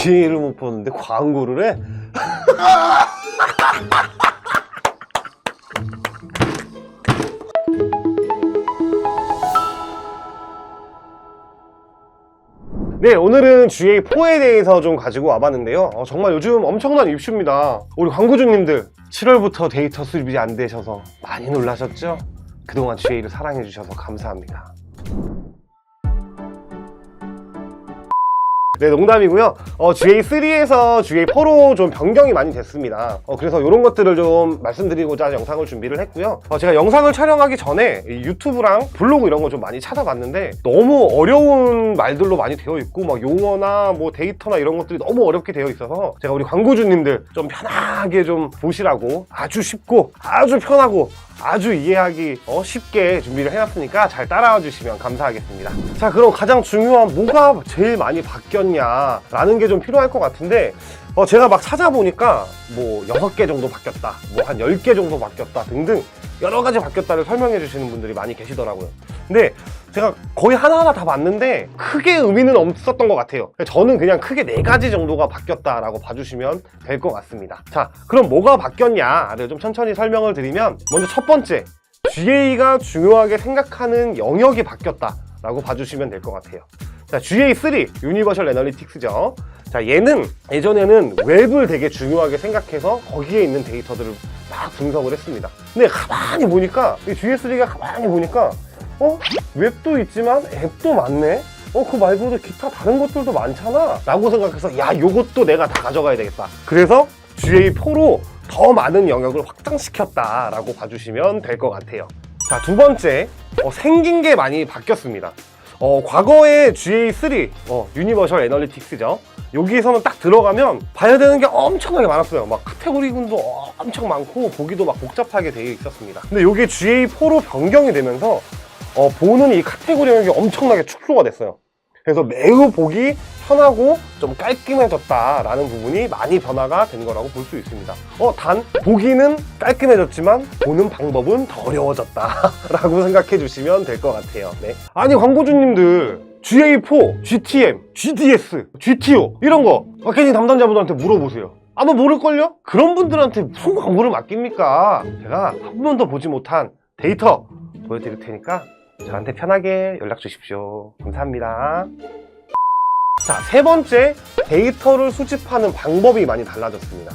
GA를 못 보는데 광고를 해? 네, 오늘은 GA4에 대해서 좀 가지고 와봤는데요. 정말 요즘 엄청난 이슈입니다. 우리 광고주님들 7월부터 데이터 수립이 안 되셔서 많이 놀라셨죠? 그동안 GA를 사랑해주셔서 감사합니다. 네, 농담이고요. GA3에서 GA4로 좀 변경이 많이 됐습니다. 그래서 이런 것들을 좀 말씀드리고자 영상을 준비를 했고요. 제가 영상을 촬영하기 전에 유튜브랑 블로그 이런 거 좀 많이 찾아봤는데 너무 어려운 말들로 많이 되어 있고 막 용어나 뭐 데이터나 이런 것들이 너무 어렵게 되어 있어서 제가 우리 광고주님들 좀 편하게 좀 보시라고 아주 쉽고 아주 편하고 아주 이해하기 쉽게 준비를 해놨으니까 잘 따라와 주시면 감사하겠습니다. 자, 그럼 가장 중요한 뭐가 제일 많이 바뀌었냐 라는 게 좀 필요할 것 같은데 제가 막 찾아보니까 뭐 6개 정도 바뀌었다, 뭐 한 10개 정도 바뀌었다 등등 여러 가지 바뀌었다를 설명해 주시는 분들이 많이 계시더라고요. 근데 제가 거의 하나하나 다 봤는데 크게 의미는 없었던 것 같아요. 저는 그냥 크게 4가지 정도가 바뀌었다라고 봐주시면 될 것 같습니다. 자, 그럼 뭐가 바뀌었냐를 좀 천천히 설명을 드리면, 먼저 첫 번째, GA가 중요하게 생각하는 영역이 바뀌었다라고 봐주시면 될 것 같아요. 자, GA3 유니버셜 애널리틱스죠. 자, 얘는 예전에는 웹을 되게 중요하게 생각해서 거기에 있는 데이터들을 막 분석을 했습니다. 근데 가만히 보니까 이 GA3가 가만히 보니까 웹도 있지만 앱도 많네? 그 말고도 기타 다른 것들도 많잖아? 라고 생각해서 야, 요것도 내가 다 가져가야 되겠다. 그래서 GA4로 더 많은 영역을 확장시켰다 라고 봐주시면 될 것 같아요. 자, 두 번째, 생긴 게 많이 바뀌었습니다. 과거에 GA3 유니버셜 애널리틱스죠. 여기에서는 딱 들어가면 봐야 되는 게 엄청나게 많았어요. 막 카테고리군도 엄청 많고 보기도 막 복잡하게 되어 있었습니다. 근데 이게 GA4로 변경이 되면서 보는 이 카테고리 영역이 엄청나게 축소가 됐어요. 그래서 매우 보기 편하고 좀 깔끔해졌다라는 부분이 많이 변화가 된 거라고 볼 수 있습니다. 단 보기는 깔끔해졌지만 보는 방법은 더 어려워졌다라고 생각해 주시면 될 것 같아요. 네. 아니, 광고주님들 GA4, GTM, GDS, GTO 이런 거 마케팅 담당자분들한테 물어보세요. 아마 모를걸요? 그런 분들한테 무슨 광고를 맡깁니까? 제가 한 번도 보지 못한 데이터 보여드릴 테니까 저한테 편하게 연락 주십시오. 감사합니다. 자, 세 번째, 데이터를 수집하는 방법이 많이 달라졌습니다.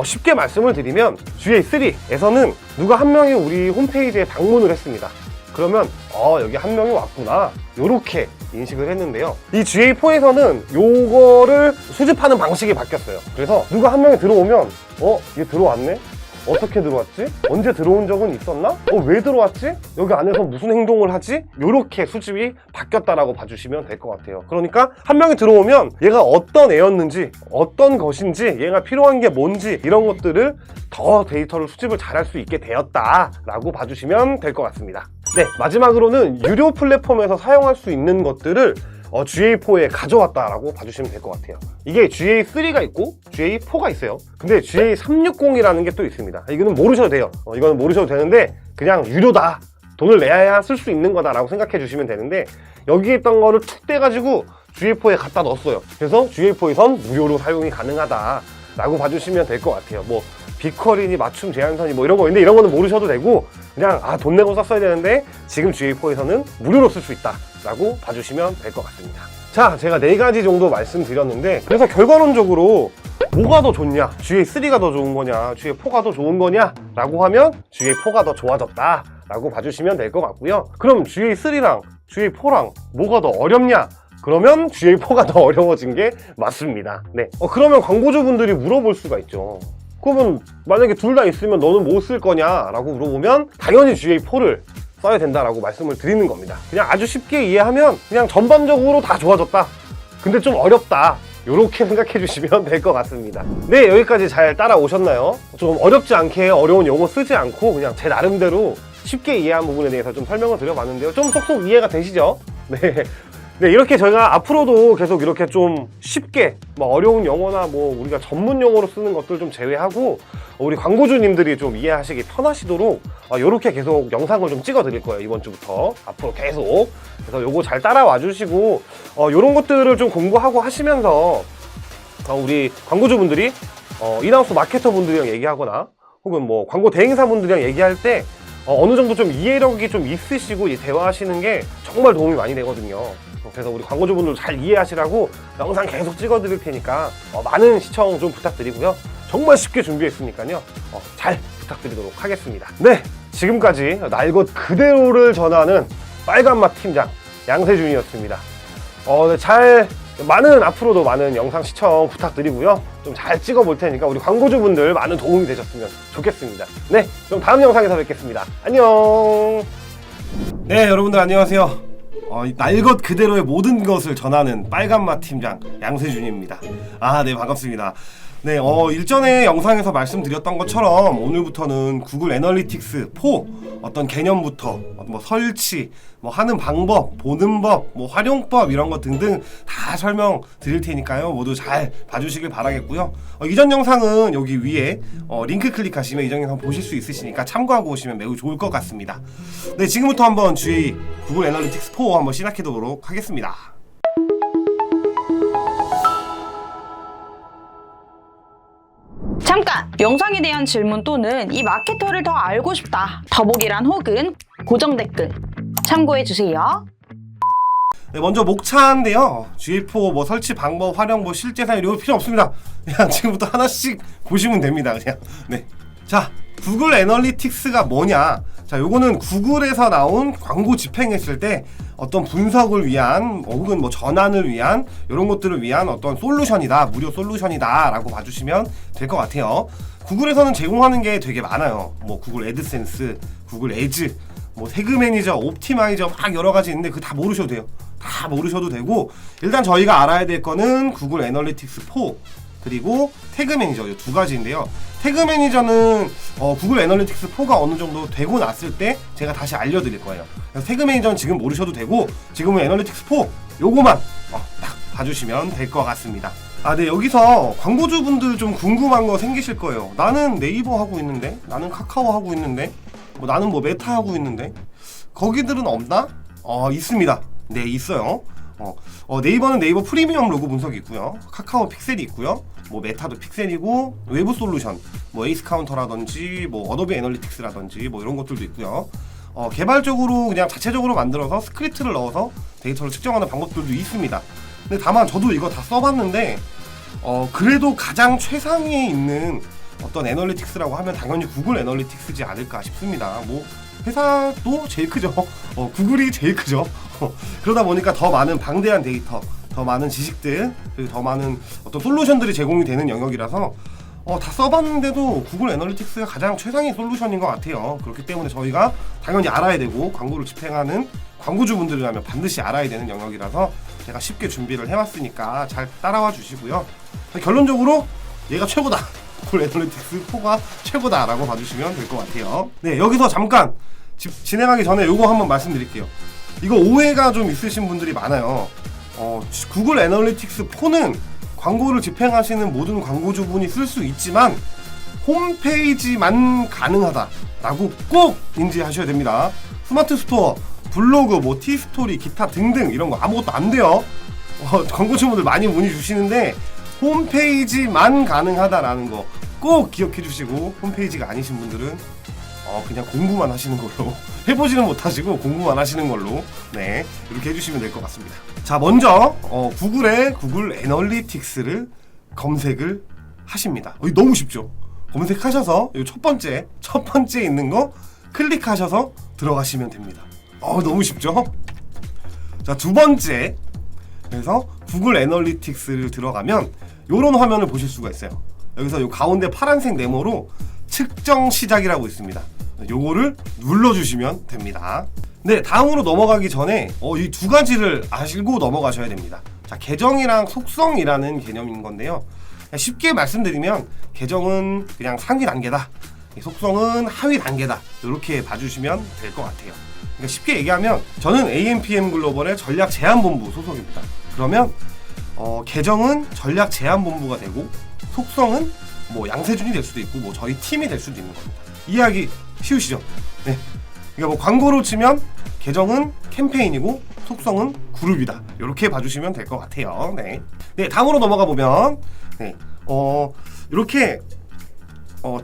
쉽게 말씀을 드리면 GA3에서는 누가 한 명이 우리 홈페이지에 방문을 했습니다. 그러면 여기 한 명이 왔구나, 요렇게 인식을 했는데요. 이 GA4에서는 요거를 수집하는 방식이 바뀌었어요. 그래서 누가 한 명이 들어오면 얘 들어왔네? 어떻게 들어왔지? 언제 들어온 적은 있었나? 왜 들어왔지? 여기 안에서 무슨 행동을 하지? 요렇게 수집이 바뀌었다라고 봐주시면 될 것 같아요. 그러니까 한 명이 들어오면 얘가 어떤 애였는지, 어떤 것인지, 얘가 필요한 게 뭔지 이런 것들을 더 데이터를 수집을 잘할 수 있게 되었다라고 봐주시면 될 것 같습니다. 네, 마지막으로는 유료 플랫폼에서 사용할 수 있는 것들을 GA4에 가져왔다라고 봐주시면 될 것 같아요. 이게 GA3가 있고 GA4가 있어요. 근데 GA360이라는 게 또 있습니다. 이거는 모르셔도 돼요. 이거는 모르셔도 되는데 그냥 유료다, 돈을 내야 쓸 수 있는 거다 라고 생각해 주시면 되는데, 여기에 있던 거를 툭 떼가지고 GA4에 갖다 넣었어요. 그래서 GA4에선 무료로 사용이 가능하다 라고 봐주시면 될 것 같아요. 뭐 빅커리니 맞춤 제한선이 뭐 이런 거 있는데 이런 거는 모르셔도 되고 그냥 돈 내고 썼어야 되는데 지금 GA4에서는 무료로 쓸 수 있다 라고 봐주시면 될 것 같습니다. 자, 제가 4가지 정도 말씀드렸는데, 그래서 결과론적으로 뭐가 더 좋냐, GA3가 더 좋은 거냐, GA4가 더 좋은 거냐 라고 하면 GA4가 더 좋아졌다 라고 봐주시면 될 것 같고요. 그럼 GA3랑 GA4랑 뭐가 더 어렵냐? 그러면 GA4가 더 어려워진 게 맞습니다. 네. 그러면 광고주분들이 물어볼 수가 있죠. 그러면 만약에 둘 다 있으면 너는 뭐 쓸 거냐 라고 물어보면 당연히 GA4를 써야 된다라고 말씀을 드리는 겁니다. 그냥 아주 쉽게 이해하면 그냥 전반적으로 다 좋아졌다, 근데 좀 어렵다, 이렇게 생각해 주시면 될 것 같습니다. 네, 여기까지 잘 따라오셨나요? 좀 어렵지 않게 어려운 용어 쓰지 않고 그냥 제 나름대로 쉽게 이해한 부분에 대해서 좀 설명을 드려봤는데요. 좀 쏙쏙 이해가 되시죠? 네. 네, 이렇게 저희가 앞으로도 계속 이렇게 좀 쉽게 뭐 어려운 영어나 뭐 우리가 전문 용어로 쓰는 것들 좀 제외하고 우리 광고주님들이 좀 이해하시기 편하시도록 이렇게 계속 영상을 좀 찍어 드릴 거예요. 이번 주부터 앞으로 계속. 그래서 요거 잘 따라와 주시고 이런 것들을 좀 공부하고 하시면서 우리 광고주분들이 인하우스 마케터 분들이랑 얘기하거나 혹은 뭐 광고 대행사 분들이랑 얘기할 때 어느 정도 좀 이해력이 좀 있으시고 대화하시는 게 정말 도움이 많이 되거든요. 그래서 우리 광고주분들 잘 이해하시라고 영상 계속 찍어 드릴 테니까 많은 시청 좀 부탁드리고요. 정말 쉽게 준비했으니까요. 잘 부탁드리도록 하겠습니다. 네, 지금까지 날 것 그대로를 전하는 빨간맛 팀장 양세준이었습니다. 앞으로도 많은 영상 시청 부탁드리고요. 좀 잘 찍어 볼 테니까 우리 광고주분들 많은 도움이 되셨으면 좋겠습니다. 네, 그럼 다음 영상에서 뵙겠습니다. 안녕. 네, 여러분들 안녕하세요. 날 것 그대로의 모든 것을 전하는 빨간맛 팀장 양세준입니다. 네, 반갑습니다. 네, 일전에 영상에서 말씀드렸던 것처럼 오늘부터는 구글 애널리틱스 4 어떤 개념부터 뭐 설치, 뭐 하는 방법, 보는 법, 뭐 활용법 이런 것 등등 다 설명 드릴 테니까요. 모두 잘 봐주시길 바라겠고요. 이전 영상은 여기 위에 링크 클릭하시면 이전 영상 보실 수 있으시니까 참고하고 오시면 매우 좋을 것 같습니다. 네, 지금부터 한번 GA 구글 애널리틱스 4 한번 시작해 보도록 하겠습니다. 잠깐! 영상에 대한 질문 또는 이 마케터를 더 알고 싶다. 더보기란 혹은 고정 댓글 참고해주세요. 네, 먼저 목차인데요. GA4 뭐 설치 방법, 활용, 뭐 실제 사용 이런 거 필요 없습니다. 그냥 지금부터 하나씩 보시면 됩니다. 그냥. 네. 자, 구글 애널리틱스가 뭐냐? 자, 요거는 구글에서 나온 광고 집행했을 때 어떤 분석을 위한 혹은 뭐 전환을 위한 이런 것들을 위한 어떤 솔루션이다, 무료 솔루션이다 라고 봐주시면 될 것 같아요. 구글에서는 제공하는 게 되게 많아요. 뭐 구글 애드센스, 구글 애즈, 뭐 태그 매니저, 옵티마이저 막 여러 가지 있는데 그거 다 모르셔도 돼요. 다 모르셔도 되고, 일단 저희가 알아야 될 거는 구글 애널리틱스 4 그리고 태그 매니저 이 두 가지인데요. 태그 매니저는 구글 애널리틱스 4가 어느 정도 되고 났을 때 제가 다시 알려드릴 거예요. 그래서 태그 매니저는 지금 모르셔도 되고, 지금은 애널리틱스 4 요거만 딱 봐주시면 될 것 같습니다. 네, 여기서 광고주분들 좀 궁금한 거 생기실 거예요. 나는 네이버 하고 있는데, 나는 카카오 하고 있는데, 나는 뭐 메타 하고 있는데 거기들은 없나? 있습니다. 네, 있어요. 네이버는 네이버 프리미엄 로고 분석이 있고요. 카카오 픽셀이 있고요. 뭐 메타도 픽셀이고, 외부 솔루션 뭐 에이스 카운터라든지 뭐 어도비 애널리틱스라든지 뭐 이런 것들도 있고요. 개발적으로 그냥 자체적으로 만들어서 스크립트를 넣어서 데이터를 측정하는 방법들도 있습니다. 근데 다만 저도 이거 다 써봤는데 그래도 가장 최상위에 있는 어떤 애널리틱스라고 하면 당연히 구글 애널리틱스지 않을까 싶습니다. 뭐 회사도 제일 크죠. 구글이 제일 크죠. 그러다 보니까 더 많은 방대한 데이터, 더 많은 지식들, 그리고 더 많은 어떤 솔루션들이 제공이 되는 영역이라서 다 써봤는데도 구글 애널리틱스가 가장 최상의 솔루션인 것 같아요. 그렇기 때문에 저희가 당연히 알아야 되고, 광고를 집행하는 광고주분들이라면 반드시 알아야 되는 영역이라서 제가 쉽게 준비를 해왔으니까 잘 따라와 주시고요. 결론적으로 얘가 최고다, 구글 애널리틱스 4가 최고다라고 봐주시면 될 것 같아요. 네, 여기서 잠깐 진행하기 전에 요거 한번 말씀드릴게요. 이거 오해가 좀 있으신 분들이 많아요. 구글 애널리틱스 4는 광고를 집행하시는 모든 광고주분이 쓸 수 있지만 홈페이지만 가능하다라고 꼭 인지하셔야 됩니다. 스마트 스토어, 블로그, 뭐 티스토리, 기타 등등 이런 거 아무것도 안 돼요. 광고주분들 많이 문의 주시는데 홈페이지만 가능하다라는 거 꼭 기억해 주시고, 홈페이지가 아니신 분들은 그냥 공부만 하시는 걸로, 해보지는 못하시고 공부만 하시는 걸로, 네, 이렇게 해주시면 될 것 같습니다. 자, 먼저 구글에 구글 애널리틱스를 검색을 하십니다. 너무 쉽죠? 검색하셔서 이 첫 번째 있는 거 클릭하셔서 들어가시면 됩니다. 너무 쉽죠? 자, 두 번째, 그래서 구글 애널리틱스를 들어가면 이런 화면을 보실 수가 있어요. 여기서 이 가운데 파란색 네모로 측정 시작이라고 있습니다. 요거를 눌러주시면 됩니다. 네, 다음으로 넘어가기 전에 이 두 가지를 아시고 넘어가셔야 됩니다. 자, 계정이랑 속성이라는 개념인 건데요. 쉽게 말씀드리면 계정은 그냥 상위 단계다, 속성은 하위 단계다, 이렇게 봐주시면 될 것 같아요. 그러니까 쉽게 얘기하면 저는 AMPM 글로벌의 전략제안본부 소속입니다. 그러면 계정은 전략제안본부가 되고, 속성은 뭐 양세준이 될 수도 있고, 뭐 저희 팀이 될 수도 있는 겁니다. 이해하기 쉬우시죠? 네. 그러니까 뭐 광고로 치면 계정은 캠페인이고 속성은 그룹이다. 이렇게 봐주시면 될 것 같아요. 네. 네, 다음으로 넘어가 보면 이렇게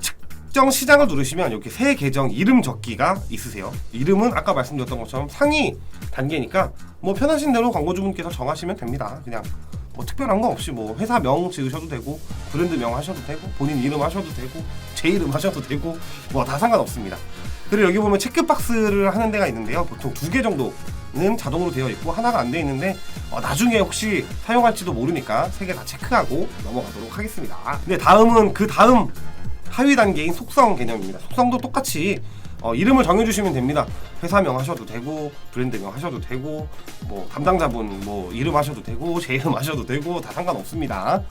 특정 시장을 누르시면 이렇게 새 계정 이름 적기가 있으세요. 이름은 아까 말씀드렸던 것처럼 상위 단계니까 뭐 편하신 대로 광고주분께서 정하시면 됩니다. 그냥 뭐 특별한 거 없이 뭐 회사명 지으셔도 되고 브랜드명 하셔도 되고 본인 이름 하셔도 되고 제 이름 하셔도 되고 뭐 다 상관없습니다. 그리고 여기 보면 체크박스를 하는 데가 있는데요. 보통 2개 정도는 자동으로 되어 있고 하나가 안 되어 있는데 나중에 혹시 사용할지도 모르니까 3개 다 체크하고 넘어가도록 하겠습니다. 네, 다음은 그 다음 하위 단계인 속성 개념입니다. 속성도 똑같이 이름을 정해주시면 됩니다. 회사명 하셔도 되고 브랜드명 하셔도 되고 뭐 담당자분 뭐 이름 하셔도 되고 제 이름 하셔도 되고 다 상관없습니다.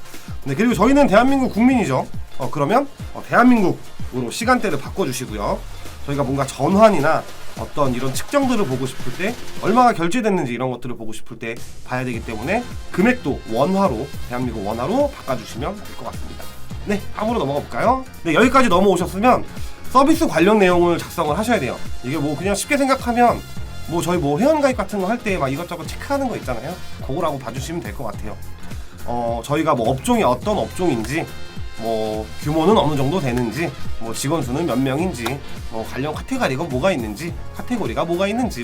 네, 그리고 저희는 대한민국 국민이죠. 그러면 대한민국으로 시간대를 바꿔주시고요. 저희가 뭔가 전환이나 어떤 이런 측정들을 보고 싶을 때 얼마가 결제됐는지 이런 것들을 보고 싶을 때 봐야 되기 때문에 금액도 원화로 대한민국 원화로 바꿔주시면 될 것 같습니다. 네, 다음으로 넘어가 볼까요? 네, 여기까지 넘어오셨으면 서비스 관련 내용을 작성을 하셔야 돼요. 이게 뭐 그냥 쉽게 생각하면 뭐 저희 뭐 회원가입 같은 거 할 때 막 이것저것 체크하는 거 있잖아요. 그거라고 봐주시면 될 것 같아요. 저희가 뭐 업종이 어떤 업종인지 뭐 규모는 어느 정도 되는지 뭐 직원 수는 몇 명인지 뭐 관련 카테고리가 뭐가 있는지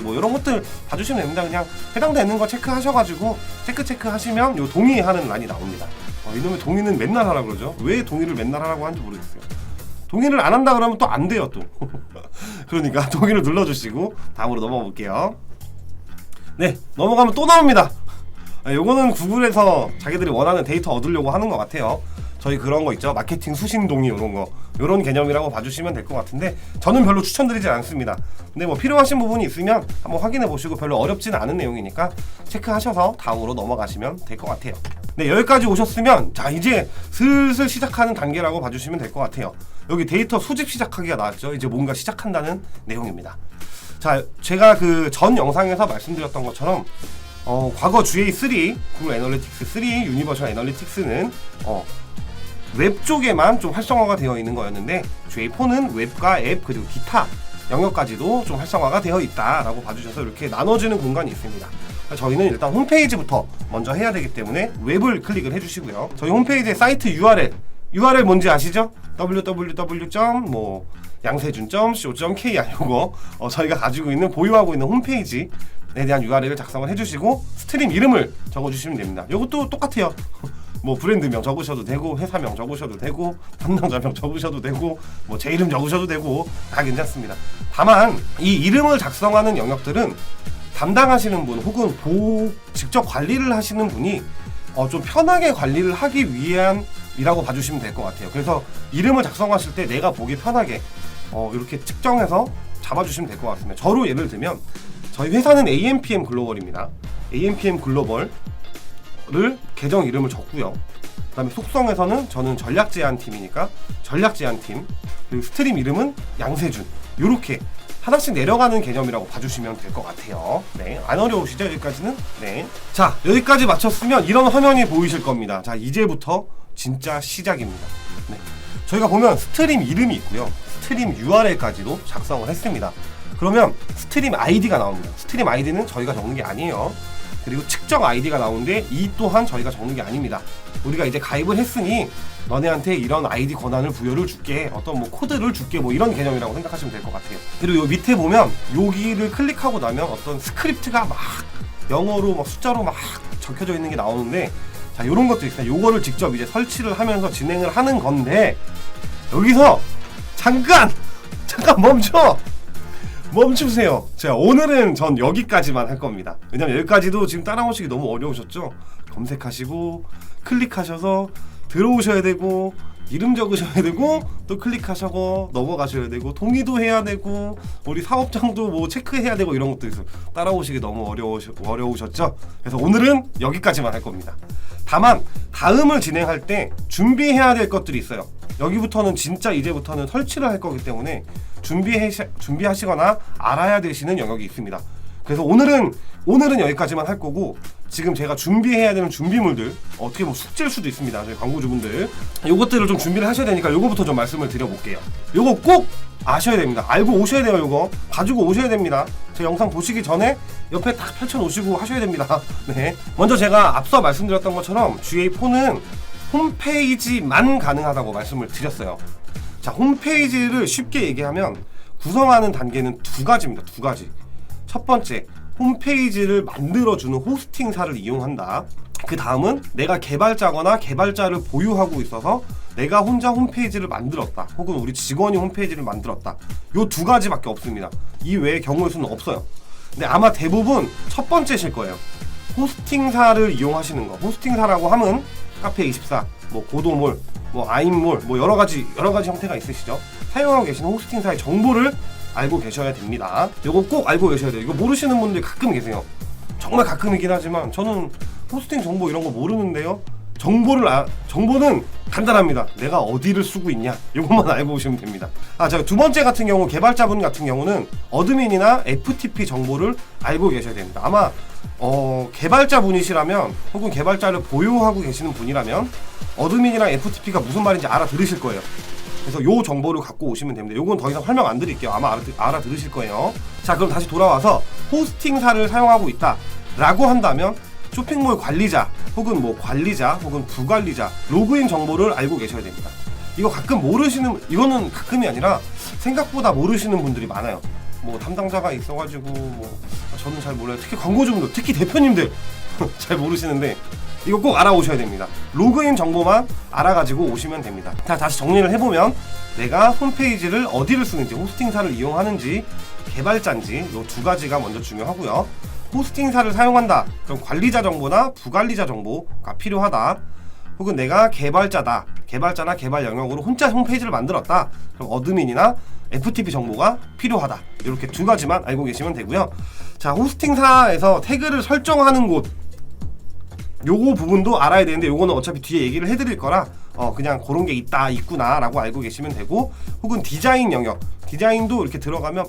뭐 이런 것들 봐주시면 됩니다. 그냥 해당되는 거 체크하셔가지고 체크하시면 요 동의하는 란이 나옵니다. 이놈의 동의는 맨날 하라 그러죠. 왜 동의를 맨날 하라고 하는지 모르겠어요. 동의를 안 한다 그러면 또 안 돼요 또. 그러니까 동의를 눌러주시고 다음으로 넘어가 볼게요. 네, 넘어가면 또 나옵니다. 요거는 구글에서 자기들이 원하는 데이터 얻으려고 하는 것 같아요. 저희 그런 거 있죠. 마케팅 수신 동의 요런 개념이라고 봐주시면 될 것 같은데 저는 별로 추천드리지 않습니다. 근데 뭐 필요하신 부분이 있으면 한번 확인해 보시고 별로 어렵지는 않은 내용이니까 체크하셔서 다음으로 넘어가시면 될 것 같아요. 네, 여기까지 오셨으면 자 이제 슬슬 시작하는 단계라고 봐주시면 될 것 같아요. 여기 데이터 수집 시작하기가 나왔죠. 이제 뭔가 시작한다는 내용입니다. 자, 제가 그 전 영상에서 말씀드렸던 것처럼 과거 GA3 구글 애널리틱스 3 유니버셜 애널리틱스는 웹 쪽에만 좀 활성화가 되어 있는 거였는데 GA4는 웹과 앱 그리고 기타 영역까지도 좀 활성화가 되어 있다라고 봐주셔서 이렇게 나눠지는 공간이 있습니다. 저희는 일단 홈페이지부터 먼저 해야 되기 때문에 웹을 클릭을 해주시고요. 저희 홈페이지의 사이트 URL 뭔지 아시죠? www.양세준.co.kr 요거 저희가 가지고 있는 보유하고 있는 홈페이지에 대한 URL을 작성을 해주시고 스트림 이름을 적어주시면 됩니다. 이것도 똑같아요. 뭐 브랜드명 적으셔도 되고 회사명 적으셔도 되고 담당자명 적으셔도 되고 뭐 제 이름 적으셔도 되고 다 괜찮습니다. 다만 이 이름을 작성하는 영역들은 담당하시는 분 혹은 직접 관리를 하시는 분이 좀 편하게 관리를 하기 위함이라고 봐주시면 될 것 같아요. 그래서 이름을 작성하실 때 내가 보기 편하게 이렇게 측정해서 잡아주시면 될 것 같습니다. 저로 예를 들면 저희 회사는 AMPM 글로벌입니다. AMPM 글로벌 를 계정 이름을 적고요. 그 다음에 속성에서는 저는 전략 제안 팀이니까 전략 제안 팀, 그리고 스트림 이름은 양세준. 요렇게 하나씩 내려가는 개념이라고 봐주시면 될 것 같아요. 네, 안 어려우시죠 여기까지는? 네. 자, 여기까지 마쳤으면 이런 화면이 보이실 겁니다. 자, 이제부터 진짜 시작입니다. 네. 저희가 보면 스트림 이름이 있고요. 스트림 URL까지도 작성을 했습니다. 그러면 스트림 아이디가 나옵니다. 스트림 아이디는 저희가 적는 게 아니에요. 그리고 측정 아이디가 나오는데 이 또한 저희가 적는 게 아닙니다. 우리가 이제 가입을 했으니 너네한테 이런 아이디 권한을 부여를 줄게, 어떤 뭐 코드를 줄게, 뭐 이런 개념이라고 생각하시면 될 것 같아요. 그리고 요 밑에 보면 여기를 클릭하고 나면 어떤 스크립트가 막 영어로 막 숫자로 막 적혀져 있는 게 나오는데 자, 요런 것도 있어요. 요거를 직접 이제 설치를 하면서 진행을 하는 건데 여기서 잠깐 멈추세요. 자, 오늘은 전 여기까지만 할 겁니다. 왜냐면 여기까지도 지금 따라오시기 너무 어려우셨죠? 검색하시고 클릭하셔서 들어오셔야 되고 이름 적으셔야 되고 또 클릭하셔서 넘어가셔야 되고 동의도 해야 되고 우리 사업장도 뭐 체크해야 되고 이런 것도 있어요. 따라오시기 너무 어려우셨죠? 그래서 오늘은 여기까지만 할 겁니다. 다만 다음을 진행할 때 준비해야 될 것들이 있어요. 여기부터는 진짜 이제부터는 설치를 할 거기 때문에 준비하시거나 알아야 되시는 영역이 있습니다. 그래서 오늘은 여기까지만 할 거고 지금 제가 준비해야 되는 준비물들, 어떻게 뭐 숙제일 수도 있습니다. 저희 광고주분들 요것들을 좀 준비를 하셔야 되니까 요거부터 좀 말씀을 드려볼게요. 요거 꼭 아셔야 됩니다. 알고 오셔야 돼요. 요거 가지고 오셔야 됩니다. 제 영상 보시기 전에 옆에 딱 펼쳐 놓으시고 하셔야 됩니다. 네. 먼저 제가 앞서 말씀드렸던 것처럼 GA4는 홈페이지만 가능하다고 말씀을 드렸어요. 자, 홈페이지를 쉽게 얘기하면 구성하는 단계는 두 가지입니다. 두 가지. 첫 번째, 홈페이지를 만들어주는 호스팅사를 이용한다. 그 다음은 내가 개발자거나 개발자를 보유하고 있어서 내가 혼자 홈페이지를 만들었다, 혹은 우리 직원이 홈페이지를 만들었다. 요 두 가지밖에 없습니다. 이 외의 경우의 수는 없어요. 근데 아마 대부분 첫 번째실 거예요. 호스팅사를 이용하시는 거. 호스팅사라고 하면 카페24, 뭐 고도몰, 뭐 아임몰, 뭐 여러 가지 형태가 있으시죠. 사용하고 계시는 호스팅사의 정보를 알고 계셔야 됩니다. 이거 꼭 알고 계셔야 돼요. 이거 모르시는 분들이 가끔 계세요. 정말 가끔이긴 하지만 저는 호스팅 정보 이런 거 모르는데요. 정보는 간단합니다. 내가 어디를 쓰고 있냐, 이것만 알고 오시면 됩니다. 제가 두 번째 같은 경우, 개발자분 같은 경우는 어드민이나 FTP 정보를 알고 계셔야 됩니다. 아마 개발자분이시라면, 혹은 개발자를 보유하고 계시는 분이라면 어드민이랑 FTP가 무슨 말인지 알아들으실 거예요. 그래서 요 정보를 갖고 오시면 됩니다. 요건 더 이상 설명 안 드릴게요. 아마 알아들으실 거예요. 자, 그럼 다시 돌아와서 호스팅사를 사용하고 있다 라고 한다면 쇼핑몰 관리자, 혹은 뭐 관리자, 혹은 부관리자 로그인 정보를 알고 계셔야 됩니다. 이거 가끔 모르시는, 이거는 가끔이 아니라 생각보다 모르시는 분들이 많아요. 뭐 담당자가 있어가지고 저는 잘 몰라요. 특히 광고주분들, 특히 대표님들 잘 모르시는데 이거 꼭 알아오셔야 됩니다. 로그인 정보만 알아가지고 오시면 됩니다. 자, 다시 정리를 해보면 내가 홈페이지를 어디를 쓰는지, 호스팅사를 이용하는지, 개발자인지, 이 두 가지가 먼저 중요하고요. 호스팅사를 사용한다, 그럼 관리자 정보나 부관리자 정보가 필요하다. 혹은 내가 개발자다, 개발자나 개발 영역으로 혼자 홈페이지를 만들었다, 그럼 어드민이나 FTP 정보가 필요하다. 이렇게 두 가지만 알고 계시면 되고요. 자, 호스팅사에서 태그를 설정하는 곳, 요거 부분도 알아야 되는데 요거는 어차피 뒤에 얘기를 해드릴 거라 그냥 그런 게 있구나 라고 알고 계시면 되고, 혹은 디자인 영역, 디자인도 이렇게 들어가면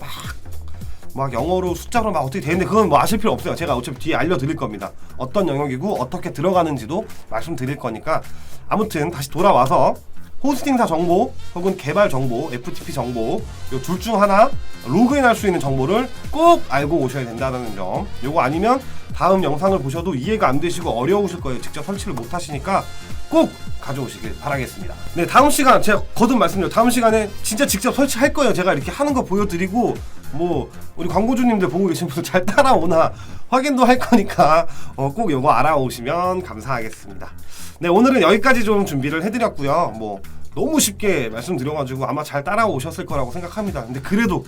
막 영어로 숫자로 막 어떻게 되는데 그건 뭐 아실 필요 없어요. 제가 어차피 뒤에 알려드릴 겁니다. 어떤 영역이고 어떻게 들어가는지도 말씀드릴 거니까. 아무튼 다시 돌아와서 호스팅사 정보, 혹은 개발 정보, FTP 정보, 요 둘 중 하나 로그인할 수 있는 정보를 꼭 알고 오셔야 된다는 점. 요거 아니면 다음 영상을 보셔도 이해가 안 되시고 어려우실 거예요. 직접 설치를 못 하시니까 꼭 가져오시길 바라겠습니다. 네, 다음 시간 제가 거듭 말씀드려요. 다음 시간에 진짜 직접 설치할 거예요. 제가 이렇게 하는 거 보여드리고, 뭐 우리 광고주님들 보고 계신 분들 잘 따라오나 확인도 할 거니까 꼭 요거 알아오시면 감사하겠습니다. 네, 오늘은 여기까지 좀 준비를 해드렸고요. 뭐 너무 쉽게 말씀드려가지고 아마 잘 따라오셨을 거라고 생각합니다. 근데 그래도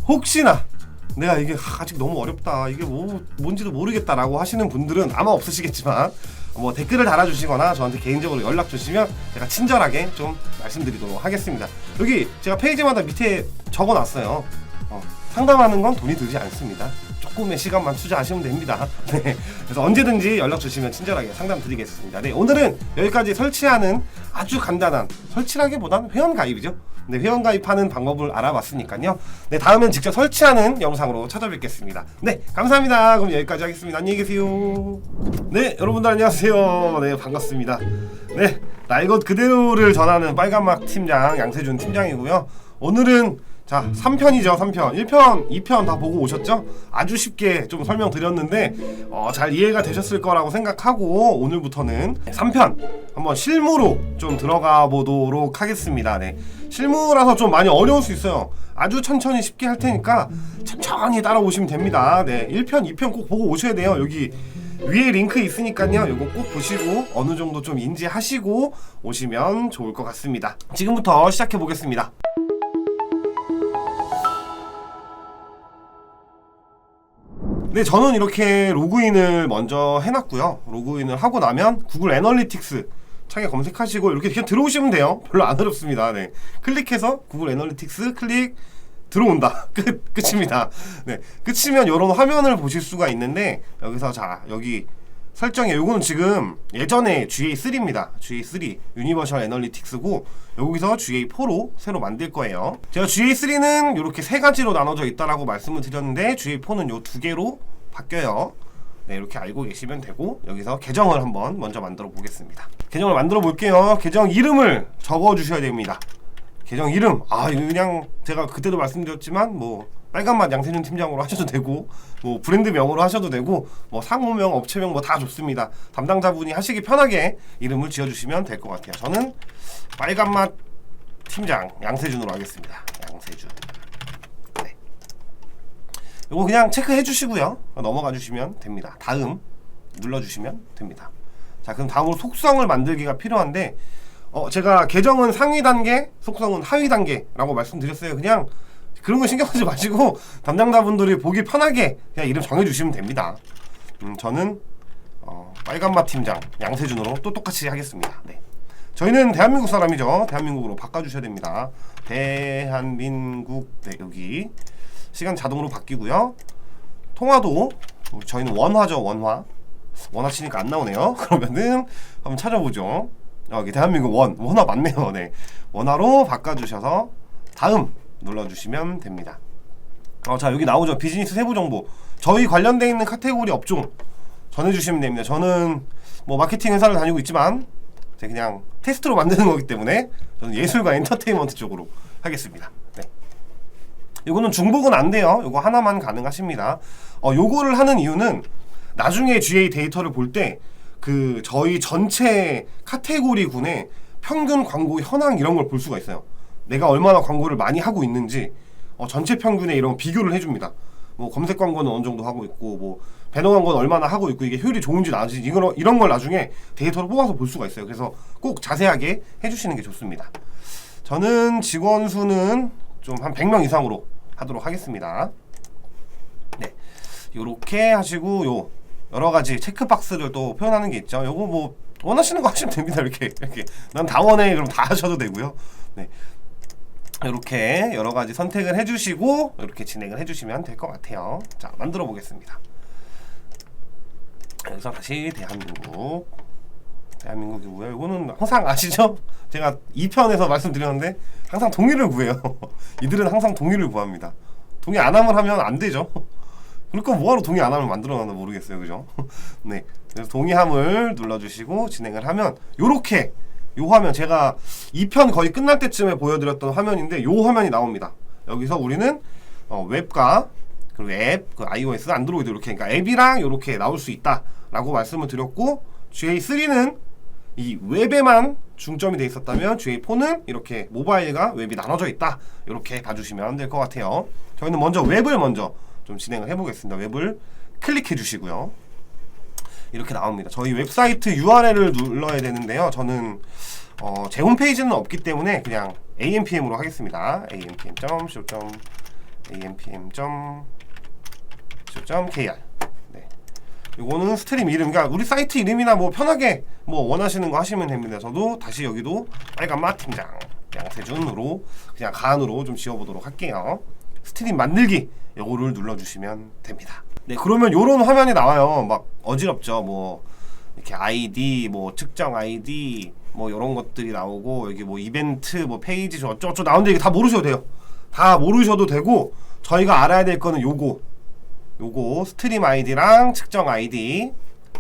혹시나 내가 이게 아직 너무 어렵다, 이게 뭔지도 모르겠다라고 하시는 분들은 아마 없으시겠지만 뭐 댓글을 달아주시거나 저한테 개인적으로 연락 주시면 제가 친절하게 좀 말씀드리도록 하겠습니다. 여기 제가 페이지마다 밑에 적어놨어요. 상담하는 건 돈이 들지 않습니다. 조금의 시간만 투자하시면 됩니다. 네, 그래서 언제든지 연락 주시면 친절하게 상담 드리겠습니다. 네, 오늘은 여기까지 설치하는 아주 간단한, 설치라기보다는 회원가입이죠. 네, 회원가입하는 방법을 알아봤으니까요. 네, 다음엔 직접 설치하는 영상으로 찾아뵙겠습니다. 네, 감사합니다. 그럼 여기까지 하겠습니다. 안녕히 계세요. 네, 여러분들 안녕하세요. 네, 반갑습니다. 네, 날 것 그대로를 전하는 빨간막 팀장 양세준 팀장이고요. 오늘은 자, 3편이죠. 3편. 1편, 2편 다 보고 오셨죠? 아주 쉽게 좀 설명드렸는데 잘 이해가 되셨을 거라고 생각하고, 오늘부터는 3편 한번 실무로 좀 들어가 보도록 하겠습니다. 네, 실무라서 좀 많이 어려울 수 있어요. 아주 천천히 쉽게 할 테니까 천천히 따라오시면 됩니다. 네, 1편, 2편 꼭 보고 오셔야 돼요. 여기 위에 링크 있으니까요. 이거 꼭 보시고 어느 정도 좀 인지하시고 오시면 좋을 것 같습니다. 지금부터 시작해 보겠습니다. 네, 저는 이렇게 로그인을 먼저 해놨고요. 로그인을 하고 나면 구글 애널리틱스 창에 검색하시고 이렇게 그냥 들어오시면 돼요. 별로 안 어렵습니다. 네, 클릭해서 구글 애널리틱스 클릭, 들어온다. 끝입니다. 네, 끝이면 이런 화면을 보실 수가 있는데, 여기서 자, 여기 설정에 요거는 지금 예전에 GA3입니다. GA3 유니버셜 애널리틱스고, 여기서 GA4로 새로 만들 거예요. 제가 GA3는 이렇게 세 가지로 나눠져 있다라고 말씀을 드렸는데 GA4는 요 두 개로 바뀌어요. 네, 이렇게 알고 계시면 되고 여기서 계정을 한번 먼저 만들어 보겠습니다. 계정을 만들어 볼게요. 계정 이름을 적어 주셔야 됩니다. 계정 이름 이거 그냥 제가 그때도 말씀드렸지만 뭐 빨간맛 양세준 팀장으로 하셔도 되고 뭐 브랜드명으로 하셔도 되고 뭐 상호명, 업체명 뭐 다 좋습니다. 담당자분이 하시기 편하게 이름을 지어주시면 될 것 같아요. 저는 빨간맛 팀장 양세준으로 하겠습니다. 양세준. 네. 이거 그냥 체크해 주시고요. 넘어가 주시면 됩니다. 다음 눌러주시면 됩니다. 자, 그럼 다음으로 속성을 만들기가 필요한데 제가 계정은 상위 단계, 속성은 하위 단계라고 말씀드렸어요. 그냥 그런 거 신경 쓰지 마시고 담당자분들이 보기 편하게 그냥 이름 정해주시면 됩니다. 저는 빨간맛 팀장 양세준으로 또 똑같이 하겠습니다. 네. 저희는 대한민국 사람이죠. 대한민국으로 바꿔주셔야 됩니다. 대한민국. 네, 여기 시간 자동으로 바뀌고요. 통화도 저희는 원화죠. 원화 치니까 안 나오네요. 그러면은 한번 찾아보죠. 여기 대한민국 원화 맞네요. 네, 원화로 바꿔주셔서 다음 눌러주시면 됩니다. 자, 여기 나오죠. 비즈니스 세부 정보. 저희 관련되어 있는 카테고리 업종 전해주시면 됩니다. 저는 뭐 마케팅 회사를 다니고 있지만 제가 그냥 테스트로 만드는 거기 때문에 저는 예술과 엔터테인먼트 쪽으로 하겠습니다. 네. 이거는 중복은 안 돼요. 이거 하나만 가능하십니다. 요거를 하는 이유는 나중에 GA 데이터를 볼 때 그 저희 전체 카테고리군의 평균 광고 현황 이런 걸 볼 수가 있어요. 내가 얼마나 광고를 많이 하고 있는지 전체 평균에 이런 비교를 해줍니다. 뭐 검색 광고는 어느 정도 하고 있고 뭐 배너 광고는 얼마나 하고 있고 이게 효율이 좋은지 나은지 이런 걸 나중에 데이터로 뽑아서 볼 수가 있어요. 그래서 꼭 자세하게 해주시는 게 좋습니다. 저는 직원 수는 좀 한 100명 이상으로 하도록 하겠습니다. 네, 요렇게 하시고 여러 가지 체크박스를 또 표현하는 게 있죠. 요거 뭐 원하시는 거 하시면 됩니다. 이렇게 난 다 원해 그럼 다 하셔도 되고요. 네. 이렇게 여러 가지 선택을 해주시고 이렇게 진행을 해주시면 될 것 같아요. 자, 만들어 보겠습니다. 여기서 다시 대한민국이고요. 이거는 항상 아시죠? 제가 2편에서 말씀드렸는데 항상 동의를 구해요. 이들은 항상 동의를 구합니다. 동의 안 하면 안 되죠. 그러니까 뭐하러 동의 안 하면 만들어놨나 모르겠어요. 그죠? 네, 그래서 동의함을 눌러주시고 진행을 하면 요렇게 요 화면 제가 2편 거의 끝날 때쯤에 보여드렸던 화면인데 요 화면이 나옵니다. 여기서 우리는 웹과 그리고 앱, 그 iOS, 안드로이드 이렇게 그러니까 앱이랑 이렇게 나올 수 있다라고 말씀을 드렸고 GA3는 이 웹에만 중점이 돼 있었다면 GA4는 이렇게 모바일과 웹이 나눠져 있다. 이렇게 봐주시면 될 것 같아요. 저희는 먼저 웹을 먼저 좀 진행을 해보겠습니다. 웹을 클릭해 주시고요. 이렇게 나옵니다. 저희 웹사이트 URL을 눌러야 되는데요. 저는 제 홈페이지는 없기 때문에 그냥 ampm으로 하겠습니다. ampm.co.kr. 네. 요거는 스트림 이름, 그러니까 우리 사이트 이름이나 뭐 편하게 뭐 원하시는 거 하시면 됩니다. 저도 다시 여기도 빨간맛 팀장 양세준으로 그냥 가안으로 좀 지어보도록 할게요. 스트림 만들기 요거를 눌러주시면 됩니다. 네, 그러면 요런 화면이 나와요. 막 어지럽죠. 뭐 이렇게 아이디, 뭐 측정 아이디, 뭐 요런 것들이 나오고 여기 뭐 이벤트, 뭐 페이지 어쩌고 나오는데 이게 다 모르셔도 돼요. 다 모르셔도 되고 저희가 알아야 될 거는 요거 스트림 아이디랑 측정 아이디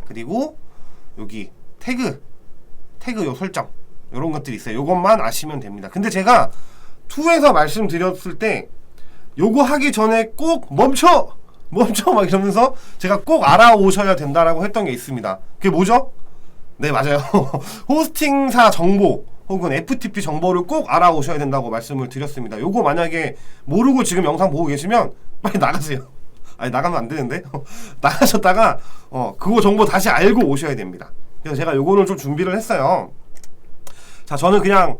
그리고 여기 태그 요 설정 요런 것들이 있어요. 요것만 아시면 됩니다. 근데 제가 2에서 말씀드렸을 때 요거 하기 전에 꼭 멈춰 막 이러면서 제가 꼭 알아오셔야 된다라고 했던 게 있습니다. 그게 뭐죠? 네, 맞아요. 호스팅사 정보 혹은 FTP 정보를 꼭 알아오셔야 된다고 말씀을 드렸습니다. 요거 만약에 모르고 지금 영상 보고 계시면 빨리 나가세요. 아니, 나가면 안 되는데 나가셨다가 그거 정보 다시 알고 오셔야 됩니다. 그래서 제가 요거를 좀 준비를 했어요. 자, 저는 그냥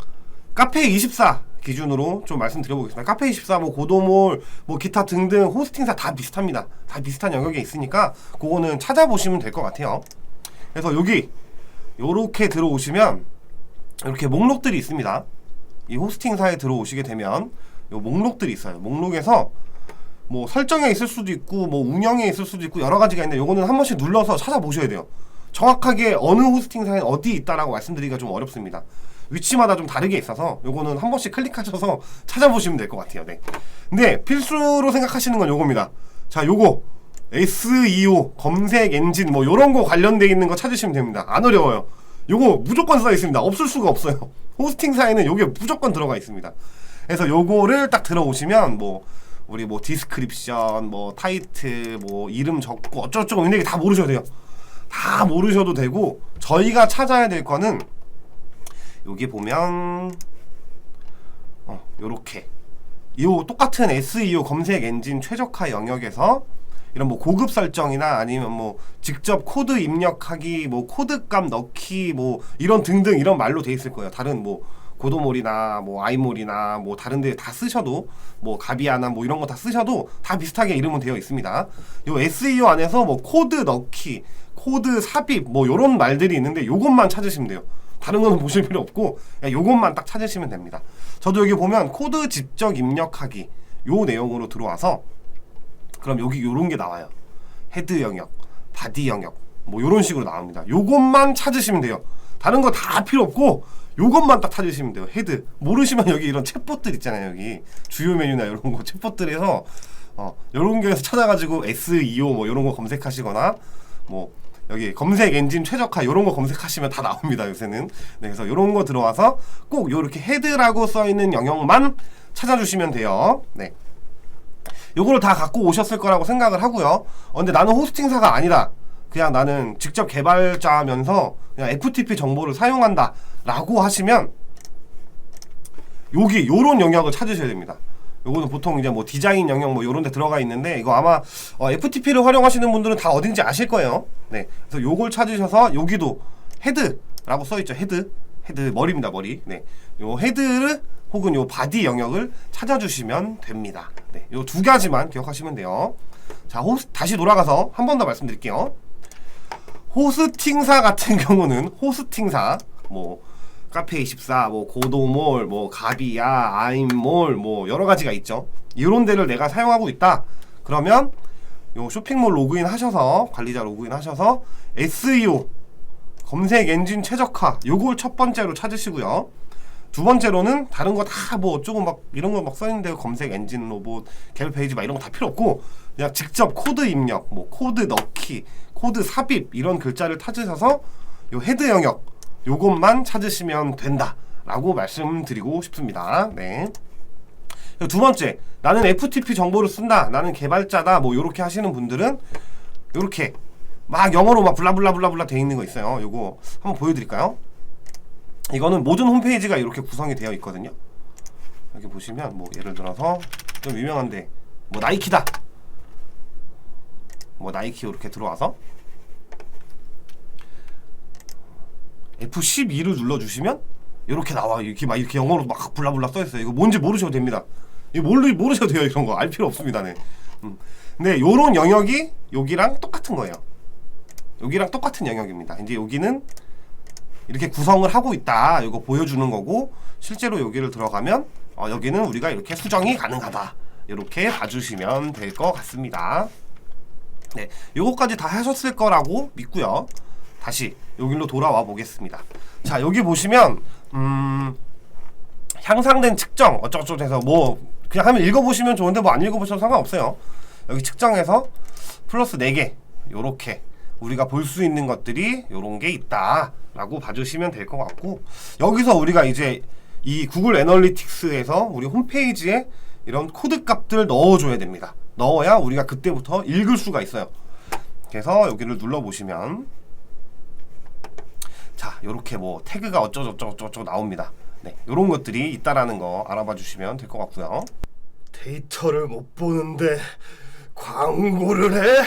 카페24 기준으로 좀 말씀드려보겠습니다. 카페24, 뭐 고도몰, 뭐 기타 등등 호스팅사 다 비슷합니다. 다 비슷한 영역에 있으니까 그거는 찾아보시면 될 것 같아요. 그래서 여기 요렇게 들어오시면 이렇게 목록들이 있습니다. 이 호스팅사에 들어오시게 되면 요 목록들이 있어요. 목록에서 뭐 설정에 있을 수도 있고 뭐 운영에 있을 수도 있고 여러 가지가 있는데 요거는 한 번씩 눌러서 찾아보셔야 돼요. 정확하게 어느 호스팅사에 어디 있다라고 말씀드리기가 좀 어렵습니다. 위치마다 좀 다르게 있어서 요거는 한 번씩 클릭하셔서 찾아보시면 될 것 같아요. 네. 근데 필수로 생각하시는 건 요겁니다. 자, 요거 SEO 검색 엔진 뭐 요런 거 관련돼 있는 거 찾으시면 됩니다. 안 어려워요. 요거 무조건 써 있습니다. 없을 수가 없어요. 호스팅사에는 요게 무조건 들어가 있습니다. 그래서 요거를 딱 들어오시면 뭐 우리 뭐 디스크립션 뭐 타이틀 뭐 이름 적고 어쩌고저쩌고 있는 게 다 모르셔도 돼요. 다 모르셔도 되고, 저희가 찾아야 될 거는 여기 보면 요렇게 요 똑같은 SEO 검색 엔진 최적화 영역에서 이런 뭐 고급 설정이나 아니면 뭐 직접 코드 입력하기, 뭐 코드값 넣기, 뭐 이런 등등 이런 말로 돼 있을 거예요. 다른 뭐 고도몰이나 뭐 아이몰이나 뭐 다른 데 다 쓰셔도, 뭐 가비아나 뭐 이런 거 다 쓰셔도 다 비슷하게 이름은 되어 있습니다. 요 SEO 안에서 뭐 코드 넣기, 코드 삽입 뭐 요런 말들이 있는데 요것만 찾으시면 돼요. 다른 거는 보실 필요 없고 그냥 요것만 딱 찾으시면 됩니다. 저도 여기 보면 코드 직접 입력하기 요 내용으로 들어와서 그럼 여기 요런 게 나와요. 헤드 영역, 바디 영역 뭐 요런 식으로 나옵니다. 요것만 찾으시면 돼요. 다른 거 다 필요 없고 요것만 딱 찾으시면 돼요. 헤드 모르시면 여기 이런 챗봇들 있잖아요. 여기 주요 메뉴나 이런 거 챗봇들에서 요런 게에서 찾아가지고 SEO 뭐 요런 거 검색하시거나 뭐 여기 검색 엔진 최적화 요런 거 검색하시면 다 나옵니다. 요새는. 네, 그래서 요런 거 들어와서 꼭 요렇게 헤드라고 써있는 영역만 찾아주시면 돼요. 네, 요거를 다 갖고 오셨을 거라고 생각을 하고요. 근데 나는 호스팅사가 아니다, 그냥 나는 직접 개발자면서 그냥 FTP 정보를 사용한다 라고 하시면 여기 요런 영역을 찾으셔야 됩니다. 요거는 보통 이제 뭐 디자인 영역 뭐 요런 데 들어가 있는데, 이거 아마 FTP를 활용하시는 분들은 다 어딘지 아실 거예요. 네, 그래서 요걸 찾으셔서 여기도 헤드라고 써있죠. 헤드 머리입니다. 머리. 네, 요 헤드를 혹은 요 바디 영역을 찾아주시면 됩니다. 네, 요 두 가지만 기억하시면 돼요. 자, 다시 돌아가서 한 번 더 말씀드릴게요. 호스팅사 같은 경우는 호스팅사 뭐 카페24, 뭐 고도몰, 뭐 가비야, 아임몰 뭐 여러 가지가 있죠. 이런 데를 내가 사용하고 있다. 그러면 요 쇼핑몰 로그인 하셔서, 관리자 로그인 하셔서 SEO 검색 엔진 최적화 요걸 첫 번째로 찾으시고요. 두 번째로는 다른 거 다 뭐 조금 막 이런 거 막 써있는데 검색 엔진 로봇 개별 페이지 막 이런 거 다 필요 없고 그냥 직접 코드 입력, 뭐 코드 넣기, 코드 삽입 이런 글자를 찾으셔서 요 헤드 영역 요것만 찾으시면 된다라고 말씀드리고 싶습니다. 네. 두 번째, 나는 FTP 정보를 쓴다, 나는 개발자다, 뭐 요렇게 하시는 분들은 요렇게 막 영어로 막 블라블라블라블라 돼 있는 거 있어요. 요거 한번 보여드릴까요? 이거는 모든 홈페이지가 이렇게 구성이 되어 있거든요. 여기 보시면 뭐 예를 들어서 좀 유명한데 뭐 나이키다, 뭐 나이키 이렇게 들어와서 F12를 눌러주시면 이렇게 나와요. 이렇게 막 이렇게 영어로 막 블라블라 써있어요. 이거 뭔지 모르셔도 됩니다. 이거 모르셔도 돼요. 이런 거 알 필요 없습니다. 네. 근데 요런 영역이 여기랑 똑같은 거예요. 여기랑 똑같은 영역입니다. 이제 여기는 이렇게 구성을 하고 있다, 이거 보여주는 거고, 실제로 여기를 들어가면 여기는 우리가 이렇게 수정이 가능하다, 이렇게 봐주시면 될 것 같습니다. 네, 요거까지 다 하셨을 거라고 믿고요. 다시 여기로 돌아와 보겠습니다. 자, 여기 보시면 향상된 측정 어쩌고저쩌고 해서 뭐 그냥 한번 읽어보시면 좋은데 뭐 안 읽어보셔도 상관없어요. 여기 측정해서 플러스 4개 요렇게 우리가 볼 수 있는 것들이 요런 게 있다 라고 봐주시면 될 것 같고, 여기서 우리가 이제 이 구글 애널리틱스에서 우리 홈페이지에 이런 코드 값들을 넣어줘야 됩니다. 넣어야 우리가 그때부터 읽을 수가 있어요. 그래서 여기를 눌러보시면 자, 요렇게 뭐 태그가 어쩌고저쩌고 나옵니다. 네, 요런 것들이 있다라는 거 알아봐 주시면 될 것 같고요. 데이터를 못 보는데 광고를 해?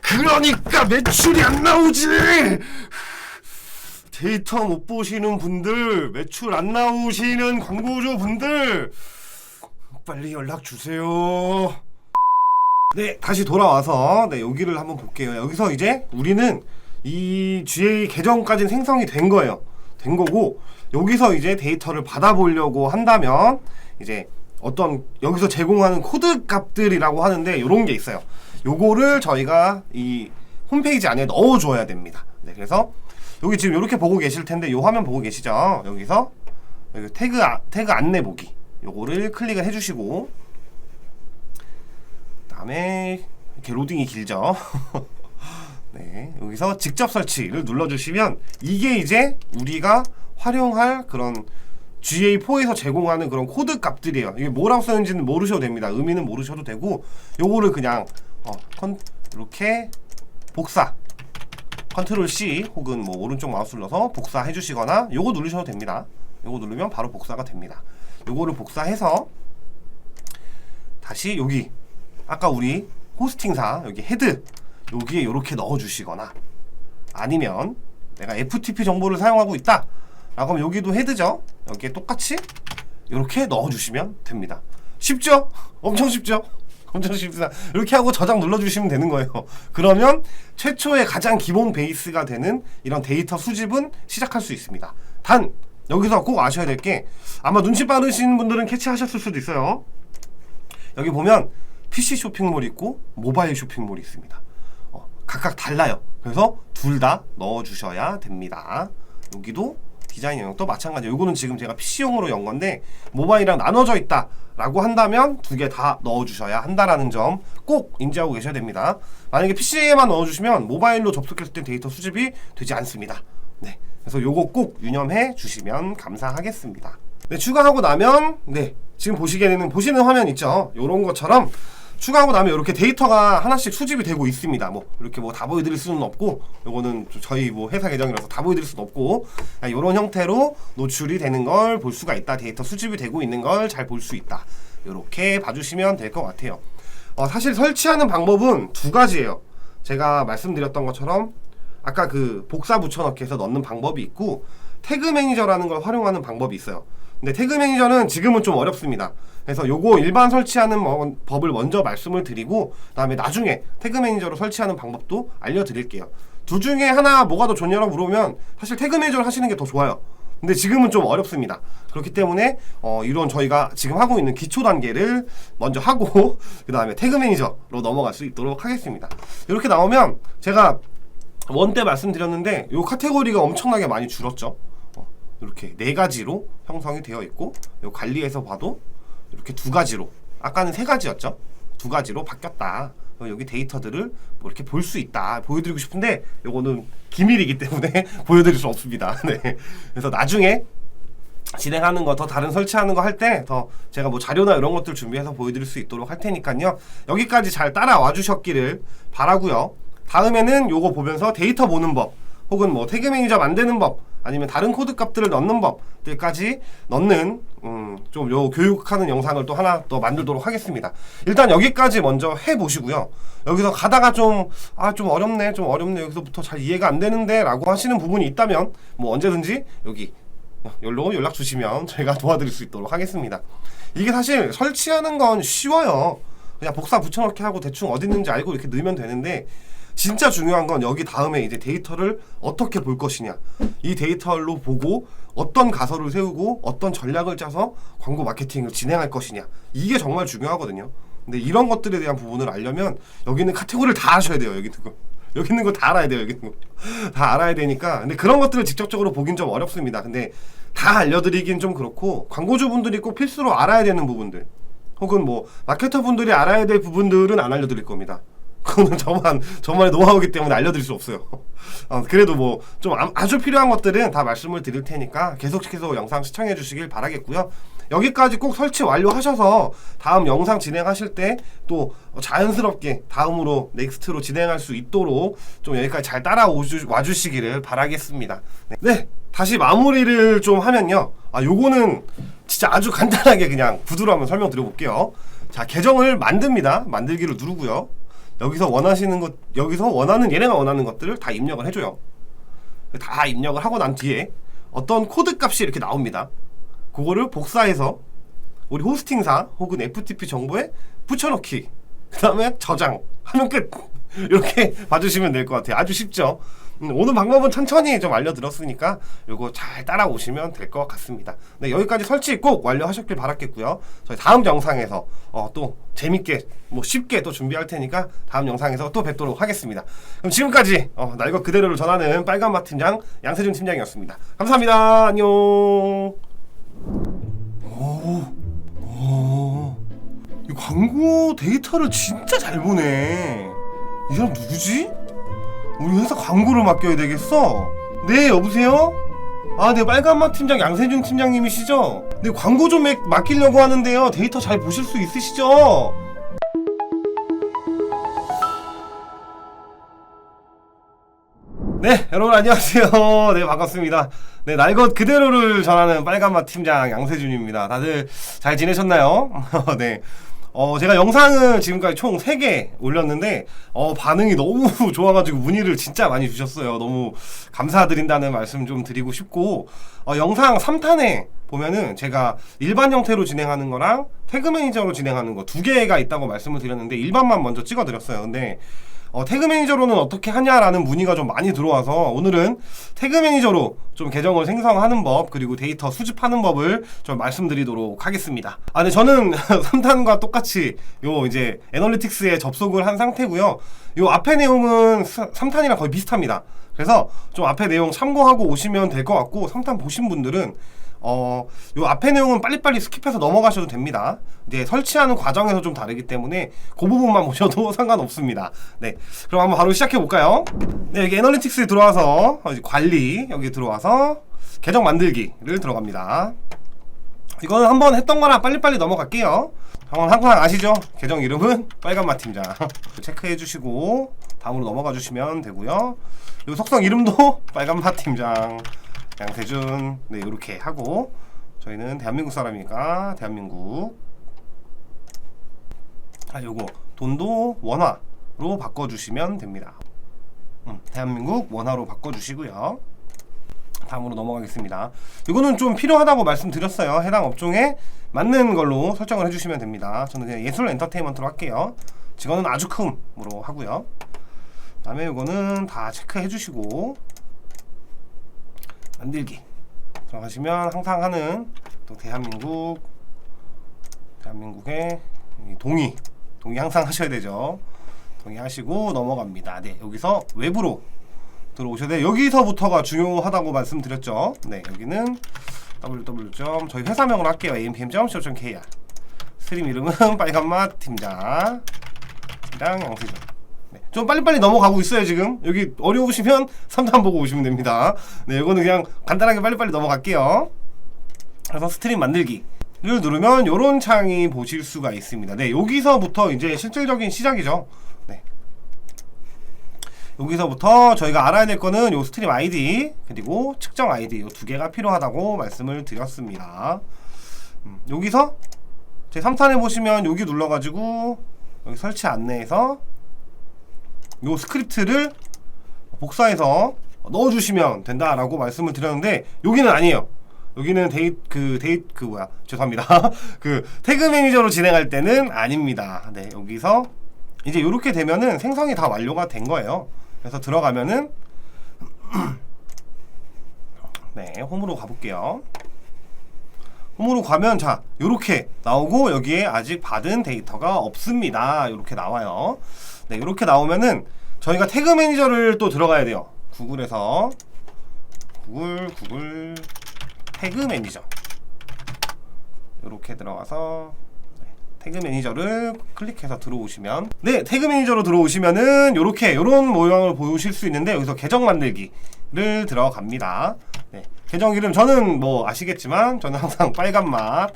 그러니까 매출이 안 나오지! 데이터 못 보시는 분들, 매출 안 나오시는 광고주 분들, 빨리 연락 주세요. 네, 다시 돌아와서 여기를 한번 볼게요. 여기서 이제 우리는 이 GA 계정까지는 생성이 된 거예요. 된 거고, 여기서 이제 데이터를 받아보려고 한다면 이제 어떤 여기서 제공하는 코드 값들이라고 하는데 요런 게 있어요. 요거를 저희가 이 홈페이지 안에 넣어줘야 됩니다. 네, 그래서 여기 지금 이렇게 보고 계실 텐데 요 화면 보고 계시죠? 여기서 여기 태그 안내 보기 요거를 클릭을 해주시고, 그다음에 이렇게 로딩이 길죠. 네, 여기서 직접 설치를 눌러주시면 이게 이제 우리가 활용할 그런 GA4에서 제공하는 그런 코드 값들이에요. 이게 뭐라고 쓰는지는 모르셔도 됩니다. 의미는 모르셔도 되고 요거를 그냥 이렇게 복사 컨트롤 C 혹은 뭐 오른쪽 마우스 눌러서 복사해 주시거나 요거 누르셔도 됩니다. 요거 누르면 바로 복사가 됩니다. 요거를 복사해서 다시 여기 아까 우리 호스팅사 여기 헤드 여기에 요렇게 넣어 주시거나 아니면 내가 FTP 정보를 사용하고 있다 라고 하면 여기도 헤드죠. 여기에 똑같이 요렇게 넣어 주시면 됩니다. 쉽죠? 엄청 쉽죠? 엄청 쉽습니다. 이렇게 하고 저장 눌러주시면 되는 거예요. 그러면 최초의 가장 기본 베이스가 되는 이런 데이터 수집은 시작할 수 있습니다. 단 여기서 꼭 아셔야 될 게 아마 눈치 빠르신 분들은 캐치하셨을 수도 있어요. 여기 보면 PC 쇼핑몰이 있고 모바일 쇼핑몰이 있습니다. 각각 달라요. 그래서 둘 다 넣어주셔야 됩니다. 여기도 디자인 영역도 마찬가지예요. 이거는 지금 제가 PC용으로 연 건데 모바일이랑 나눠져 있다 라고 한다면 두 개 다 넣어주셔야 한다라는 점 꼭 인지하고 계셔야 됩니다. 만약에 PC에만 넣어주시면 모바일로 접속했을 때 데이터 수집이 되지 않습니다. 네, 그래서 요거 꼭 유념해 주시면 감사하겠습니다. 네, 추가하고 나면 지금 보시는 화면 있죠? 요런 것처럼 추가하고 나면 이렇게 데이터가 하나씩 수집이 되고 있습니다. 뭐 이렇게 뭐 다 보여드릴 수는 없고, 요거는 저희 뭐 회사 계정이라서 다 보여드릴 수는 없고, 이런 형태로 노출이 되는 걸 볼 수가 있다. 데이터 수집이 되고 있는 걸 잘 볼 수 있다. 이렇게 봐주시면 될 것 같아요. 사실 설치하는 방법은 두 가지예요. 제가 말씀드렸던 것처럼 아까 그 복사 붙여넣기 해서 넣는 방법이 있고, 태그 매니저라는 걸 활용하는 방법이 있어요. 근데 태그 매니저는 지금은 좀 어렵습니다. 그래서 요거 일반 설치하는 법을 먼저 말씀을 드리고, 그 다음에 나중에 태그 매니저로 설치하는 방법도 알려드릴게요. 둘 중에 하나 뭐가 더 좋냐고 물으면 사실 태그 매니저를 하시는 게 더 좋아요. 근데 지금은 좀 어렵습니다. 그렇기 때문에 이런 저희가 지금 하고 있는 기초 단계를 먼저 하고 그 다음에 태그 매니저로 넘어갈 수 있도록 하겠습니다. 이렇게 나오면 제가 원 때 말씀드렸는데 요 카테고리가 엄청나게 많이 줄었죠. 이렇게 네 가지로 형성이 되어 있고, 요 관리에서 봐도 이렇게 두 가지로, 아까는 세 가지였죠. 두 가지로 바뀌었다. 여기 데이터들을 뭐 이렇게 볼 수 있다. 보여드리고 싶은데 요거는 기밀이기 때문에 보여드릴 수 없습니다. 네. 그래서 나중에 진행하는 거, 더 다른 설치하는 거 할 때 더 제가 뭐 자료나 이런 것들 준비해서 보여드릴 수 있도록 할 테니까요. 여기까지 잘 따라와 주셨기를 바라고요. 다음에는 요거 보면서 데이터 보는 법, 혹은 뭐 태그 매니저 만드는 법, 아니면 다른 코드 값들을 넣는 법들까지 넣는 좀 요 교육하는 영상을 또 하나 더 만들도록 하겠습니다. 일단 여기까지 먼저 해보시고요. 여기서 가다가 좀 어렵네 여기서부터 잘 이해가 안 되는데 라고 하시는 부분이 있다면 뭐 언제든지 여기로 연락 주시면 저희가 도와드릴 수 있도록 하겠습니다. 이게 사실 설치하는 건 쉬워요. 그냥 복사 붙여넣기 하고 대충 어디 있는지 알고 이렇게 넣으면 되는데, 진짜 중요한 건 여기 다음에 이제 데이터를 어떻게 볼 것이냐, 이 데이터로 보고 어떤 가설을 세우고 어떤 전략을 짜서 광고 마케팅을 진행할 것이냐, 이게 정말 중요하거든요. 근데 이런 것들에 대한 부분을 알려면 여기 있는 카테고리를 다 아셔야 돼요. 여기 있는 거 다 알아야 돼요. 여기 있는 거 다 알아야 되니까. 근데 그런 것들을 직접적으로 보긴 좀 어렵습니다. 근데 다 알려드리긴 좀 그렇고, 광고주분들이 꼭 필수로 알아야 되는 부분들, 혹은 뭐 마케터 분들이 알아야 될 부분들은 안 알려드릴 겁니다. 그거는 저만의 노하우이기 때문에 알려드릴 수 없어요. 그래도 뭐 좀 아주 필요한 것들은 다 말씀을 드릴 테니까 계속해서 영상 시청해 주시길 바라겠고요. 여기까지 꼭 설치 완료하셔서 다음 영상 진행하실 때 또 자연스럽게 다음으로 넥스트로 진행할 수 있도록 좀 여기까지 잘 따라와 주시기를 바라겠습니다. 네, 다시 마무리를 좀 하면요. 요거는 진짜 아주 간단하게 그냥 구두로 한번 설명드려볼게요. 자, 계정을 만듭니다. 만들기를 누르고요. 여기서 원하는 얘네가 원하는 것들을 다 입력을 해줘요. 다 입력을 하고 난 뒤에 어떤 코드 값이 이렇게 나옵니다. 그거를 복사해서 우리 호스팅사 혹은 FTP 정보에 붙여넣기, 그 다음에 저장하면 끝. 이렇게 봐주시면 될 것 같아요. 아주 쉽죠? 오늘 방법은 천천히 좀 알려드렸으니까 요거 잘 따라오시면 될 것 같습니다. 네, 여기까지 설치 꼭 완료하셨길 바랐겠고요. 저희 다음 영상에서 또 재밌게 쉽게 또 준비할 테니까 다음 영상에서 또 뵙도록 하겠습니다. 그럼 지금까지 날 것 그대로를 전하는 빨간맛 팀장 양세준 팀장이었습니다. 감사합니다. 안녕. 이 광고 데이터를 진짜 잘 보네. 이 사람 누구지? 우리 회사 광고를 맡겨야 되겠어? 네, 여보세요? 아, 네, 빨간맛 팀장 양세준 팀장님이시죠? 네, 광고 좀 맡기려고 하는데요. 데이터 잘 보실 수 있으시죠? 네, 여러분 안녕하세요. 네, 반갑습니다. 네, 날 것 그대로를 전하는 빨간맛 팀장 양세준입니다. 다들 잘 지내셨나요? 네. 제가 영상을 지금까지 총 3개 올렸는데 반응이 너무 좋아가지고 문의를 진짜 많이 주셨어요. 너무 감사드린다는 말씀 좀 드리고 싶고, 영상 3탄에 보면은 제가 일반 형태로 진행하는 거랑 태그 매니저로 진행하는 거 2개가 있다고 말씀을 드렸는데 일반만 먼저 찍어 드렸어요. 근데 태그 매니저로는 어떻게 하냐라는 문의가 좀 많이 들어와서 오늘은 태그 매니저로 좀 계정을 생성하는 법, 그리고 데이터 수집하는 법을 좀 말씀드리도록 하겠습니다. 근데 저는 3탄과 똑같이 요 이제 애널리틱스에 접속을 한 상태고요. 요 앞에 내용은 3탄이랑 거의 비슷합니다. 그래서 좀 앞에 내용 참고하고 오시면 될 것 같고, 3탄 보신 분들은 요 앞에 내용은 빨리빨리 스킵해서 넘어가셔도 됩니다. 이제 설치하는 과정에서 좀 다르기 때문에 그 부분만 보셔도 상관없습니다. 네, 그럼 한번 바로 시작해 볼까요? 네, 여기 애널리틱스에 들어와서 관리 여기 들어와서 계정 만들기를 들어갑니다. 이거는 한번 했던 거라 빨리빨리 넘어갈게요. 항상 아시죠? 계정 이름은 빨간맛 팀장 체크해 주시고 다음으로 넘어가 주시면 되고요. 그리고 속성 이름도 빨간맛 팀장 양세준, 네, 이렇게 하고, 저희는 대한민국 사람이니까 대한민국. 요거 돈도 원화로 바꿔주시면 됩니다. 대한민국 원화로 바꿔주시고요. 다음으로 넘어가겠습니다. 이거는 좀 필요하다고 말씀드렸어요. 해당 업종에 맞는 걸로 설정을 해주시면 됩니다. 저는 그냥 예술 엔터테인먼트로 할게요. 직원은 아주큼으로 하고요. 그 다음에 이거는 다 체크해주시고 만들기 들어가시면 항상 하는 또 대한민국의 동의 항상 하셔야 되죠. 동의하시고 넘어갑니다. 네, 여기서 외부로 들어오셔야 돼요. 여기서부터가 중요하다고 말씀드렸죠. 네, 여기는 www. 저희 회사명으로 할게요. ampm.co.kr. 스트림 이름은 빨간맛 팀장 양세준. 네, 좀 빨리빨리 넘어가고 있어요. 지금 여기 어려우시면 3탄 보고 오시면 됩니다. 네, 이거는 그냥 간단하게 빨리빨리 넘어갈게요. 그래서 스트림 만들기를 누르면 요런 창이 보실 수가 있습니다. 네, 여기서부터 이제 실질적인 시작이죠. 네, 여기서부터 저희가 알아야 될 거는 요 스트림 아이디 그리고 측정 아이디 요 2개가 필요하다고 말씀을 드렸습니다. 여기서 제 3탄에 보시면 여기 눌러가지고 여기 설치 안내에서 요 스크립트를 복사해서 넣어주시면 된다라고 말씀을 드렸는데, 여기는 아니에요. 여기는 죄송합니다. 그 태그 매니저로 진행할 때는 아닙니다. 네, 여기서 이제 이렇게 되면은 생성이 다 완료가 된 거예요. 그래서 들어가면은 네, 홈으로 가볼게요. 홈으로 가면 자, 요렇게 나오고 여기에 아직 받은 데이터가 없습니다. 요렇게 나와요. 네, 이렇게 나오면은 저희가 태그 매니저를 또 들어가야 돼요. 구글에서 구글 태그 매니저 이렇게 들어가서 태그 매니저를 클릭해서 들어오시면, 네, 태그 매니저로 들어오시면은 요런 모양을 보실 수 있는데, 여기서 계정 만들기를 들어갑니다. 네, 계정 이름 저는 뭐 아시겠지만 저는 항상 빨간맛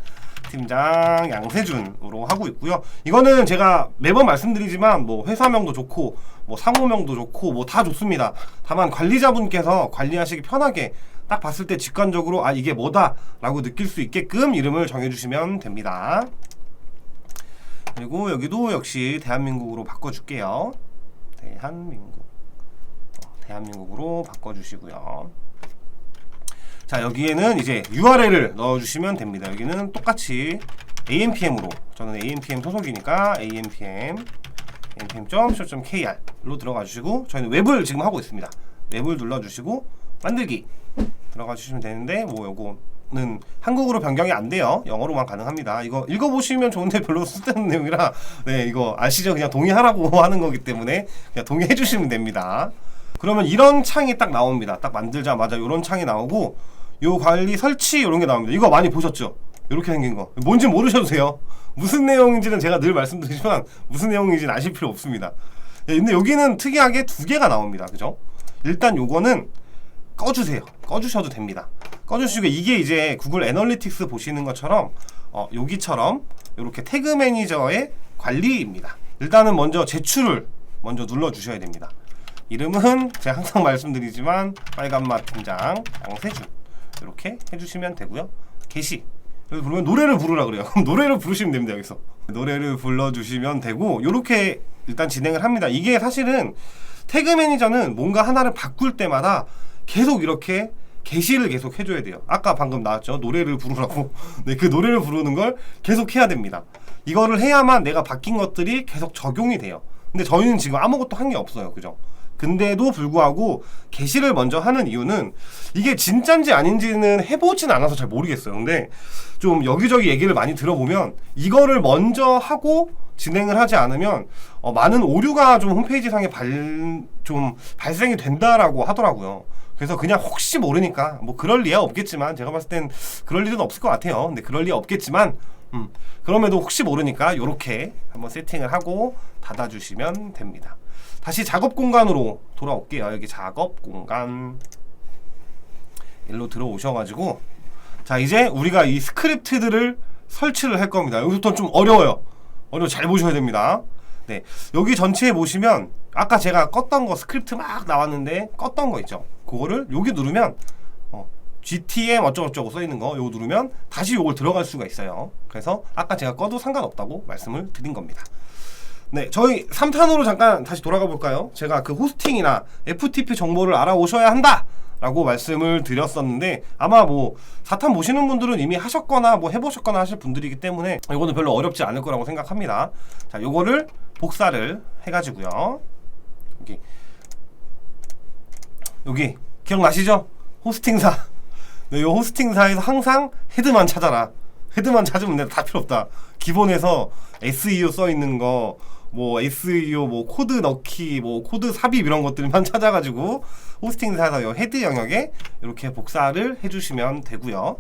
팀장 양세준으로 하고 있고요. 이거는 제가 매번 말씀드리지만 뭐 회사명도 좋고 뭐 상호명도 좋고 뭐 다 좋습니다. 다만 관리자분께서 관리하시기 편하게 딱 봤을 때 직관적으로 이게 뭐다 라고 느낄 수 있게끔 이름을 정해주시면 됩니다. 그리고 여기도 역시 대한민국으로 바꿔줄게요. 대한민국으로 바꿔주시고요. 자, 여기에는 이제 URL을 넣어주시면 됩니다. 여기는 똑같이 ampm으로, 저는 ampm 소속이니까 ampm.co.kr로 들어가 주시고, 저희는 웹을 지금 하고 있습니다. 웹을 눌러주시고 만들기 들어가 주시면 되는데, 뭐 요거는 한국어로 변경이 안 돼요. 영어로만 가능합니다. 이거 읽어보시면 좋은데 별로 쓸데없는 내용이라, 네, 이거 아시죠? 그냥 동의하라고 하는 거기 때문에 그냥 동의해 주시면 됩니다. 그러면 이런 창이 딱 나옵니다. 딱 만들자마자 이런 창이 나오고, 요 관리 설치 이런 게 나옵니다. 이거 많이 보셨죠? 이렇게 생긴 거. 뭔지 모르셔도 돼요. 무슨 내용인지는 제가 늘 말씀드리지만 무슨 내용인지는 아실 필요 없습니다. 근데 여기는 특이하게 두 개가 나옵니다. 그죠? 일단 요거는 꺼주세요. 꺼주셔도 됩니다. 꺼주시고 이게 이제 구글 애널리틱스 보시는 것처럼 여기처럼 이렇게 태그 매니저의 관리입니다. 일단은 먼저 제출을 먼저 눌러주셔야 됩니다. 이름은 제가 항상 말씀드리지만 빨간맛 팀장 양세준 이렇게 해주시면 되고요. 게시 여기 부르면 노래를 부르라 그래요. 그럼 노래를 부르시면 됩니다. 여기서 노래를 불러주시면 되고 이렇게 일단 진행을 합니다. 이게 사실은 태그 매니저는 뭔가 하나를 바꿀 때마다 계속 이렇게 게시를 계속 해줘야 돼요. 아까 방금 나왔죠. 노래를 부르라고. 네, 그 노래를 부르는 걸 계속 해야 됩니다. 이거를 해야만 내가 바뀐 것들이 계속 적용이 돼요. 근데 저희는 지금 아무것도 한 게 없어요. 그죠? 근데도 불구하고 게시를 먼저 하는 이유는 이게 진짠지 아닌지는 해보진 않아서 잘 모르겠어요. 근데 좀 여기저기 얘기를 많이 들어보면 이거를 먼저 하고 진행을 하지 않으면 많은 오류가 좀 홈페이지 상에 좀 발생이 된다라고 하더라고요. 그래서 그냥 혹시 모르니까 뭐 그럴 리야 없겠지만 제가 봤을 땐 그럴 일은 없을 것 같아요. 근데 그럴 리 없겠지만 그럼에도 혹시 모르니까 이렇게 한번 세팅을 하고 닫아주시면 됩니다. 다시 작업 공간으로 돌아올게요. 여기 작업 공간 일로 들어오셔가지고 자 이제 우리가 이 스크립트들을 설치를 할 겁니다. 여기부터 좀 어려워요. 잘 보셔야 됩니다. 네, 여기 전체에 보시면 아까 제가 껐던 거 스크립트 막 나왔는데 껐던 거 있죠. 그거를 여기 누르면 GTM 어쩌고저쩌고 써있는 거 요거 누르면 다시 요걸 들어갈 수가 있어요. 그래서 아까 제가 꺼도 상관없다고 말씀을 드린 겁니다. 네, 저희 3탄으로 잠깐 다시 돌아가 볼까요? 제가 그 호스팅이나 FTP 정보를 알아오셔야 한다 라고 말씀을 드렸었는데 아마 뭐 4탄 보시는 분들은 이미 하셨거나 뭐 해보셨거나 하실 분들이기 때문에 이거는 별로 어렵지 않을 거라고 생각합니다. 자, 요거를 복사를 해가지고요. 여기 기억나시죠? 호스팅사. 네, 요 호스팅사에서 항상 헤드만 찾아라. 헤드만 찾으면 다 필요 없다. 기본에서 SEO 써 있는 거, 뭐 SEO, 뭐 코드 넣기, 뭐 코드 삽입 이런 것들만 찾아가지고 호스팅사에서 요 헤드 영역에 이렇게 복사를 해주시면 되고요.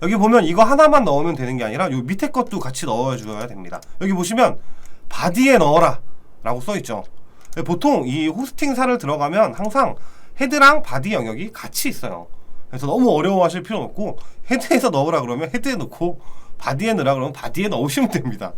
여기 보면 이거 하나만 넣으면 되는 게 아니라 요 밑에 것도 같이 넣어줘야 됩니다. 여기 보시면 바디에 넣어라 라고 써있죠. 보통 이 호스팅사를 들어가면 항상 헤드랑 바디 영역이 같이 있어요. 그래서 너무 어려워하실 필요는 없고 헤드에서 넣으라 그러면 헤드에 넣고 바디에 넣으라 그러면 바디에 넣으시면 됩니다.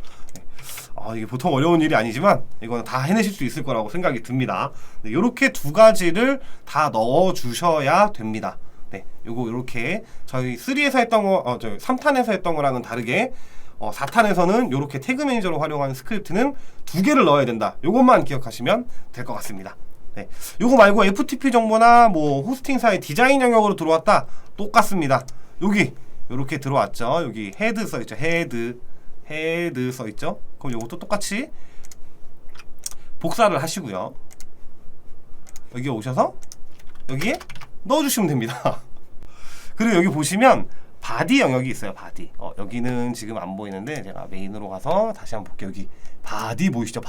이게 보통 어려운 일이 아니지만 이거는 다 해내실 수 있을 거라고 생각이 듭니다. 네, 이렇게 두 가지를 다 넣어 주셔야 됩니다. 네, 요거 이렇게 저희 3에서 했던 거, 저희 3탄에서 했던 거랑은 다르게 4탄에서는 이렇게 태그 매니저로 활용하는 스크립트는 두 개를 넣어야 된다. 요것만 기억하시면 될 것 같습니다. 네, 요거 말고 FTP 정보나 뭐 호스팅사의 디자인 영역으로 들어왔다. 똑같습니다. 여기 이렇게 들어왔죠. 여기 헤드 써있죠. 헤드 써있죠. 그럼 요것도 똑같이 복사를 하시고요. 여기 오셔서 여기에 넣어주시면 됩니다. 그리고 여기 보시면 바디 영역이 있어요. 바디. 여기는 지금 안 보이는데 제가 메인으로 가서 다시 한번 볼게요. 여기 바디 보이시죠?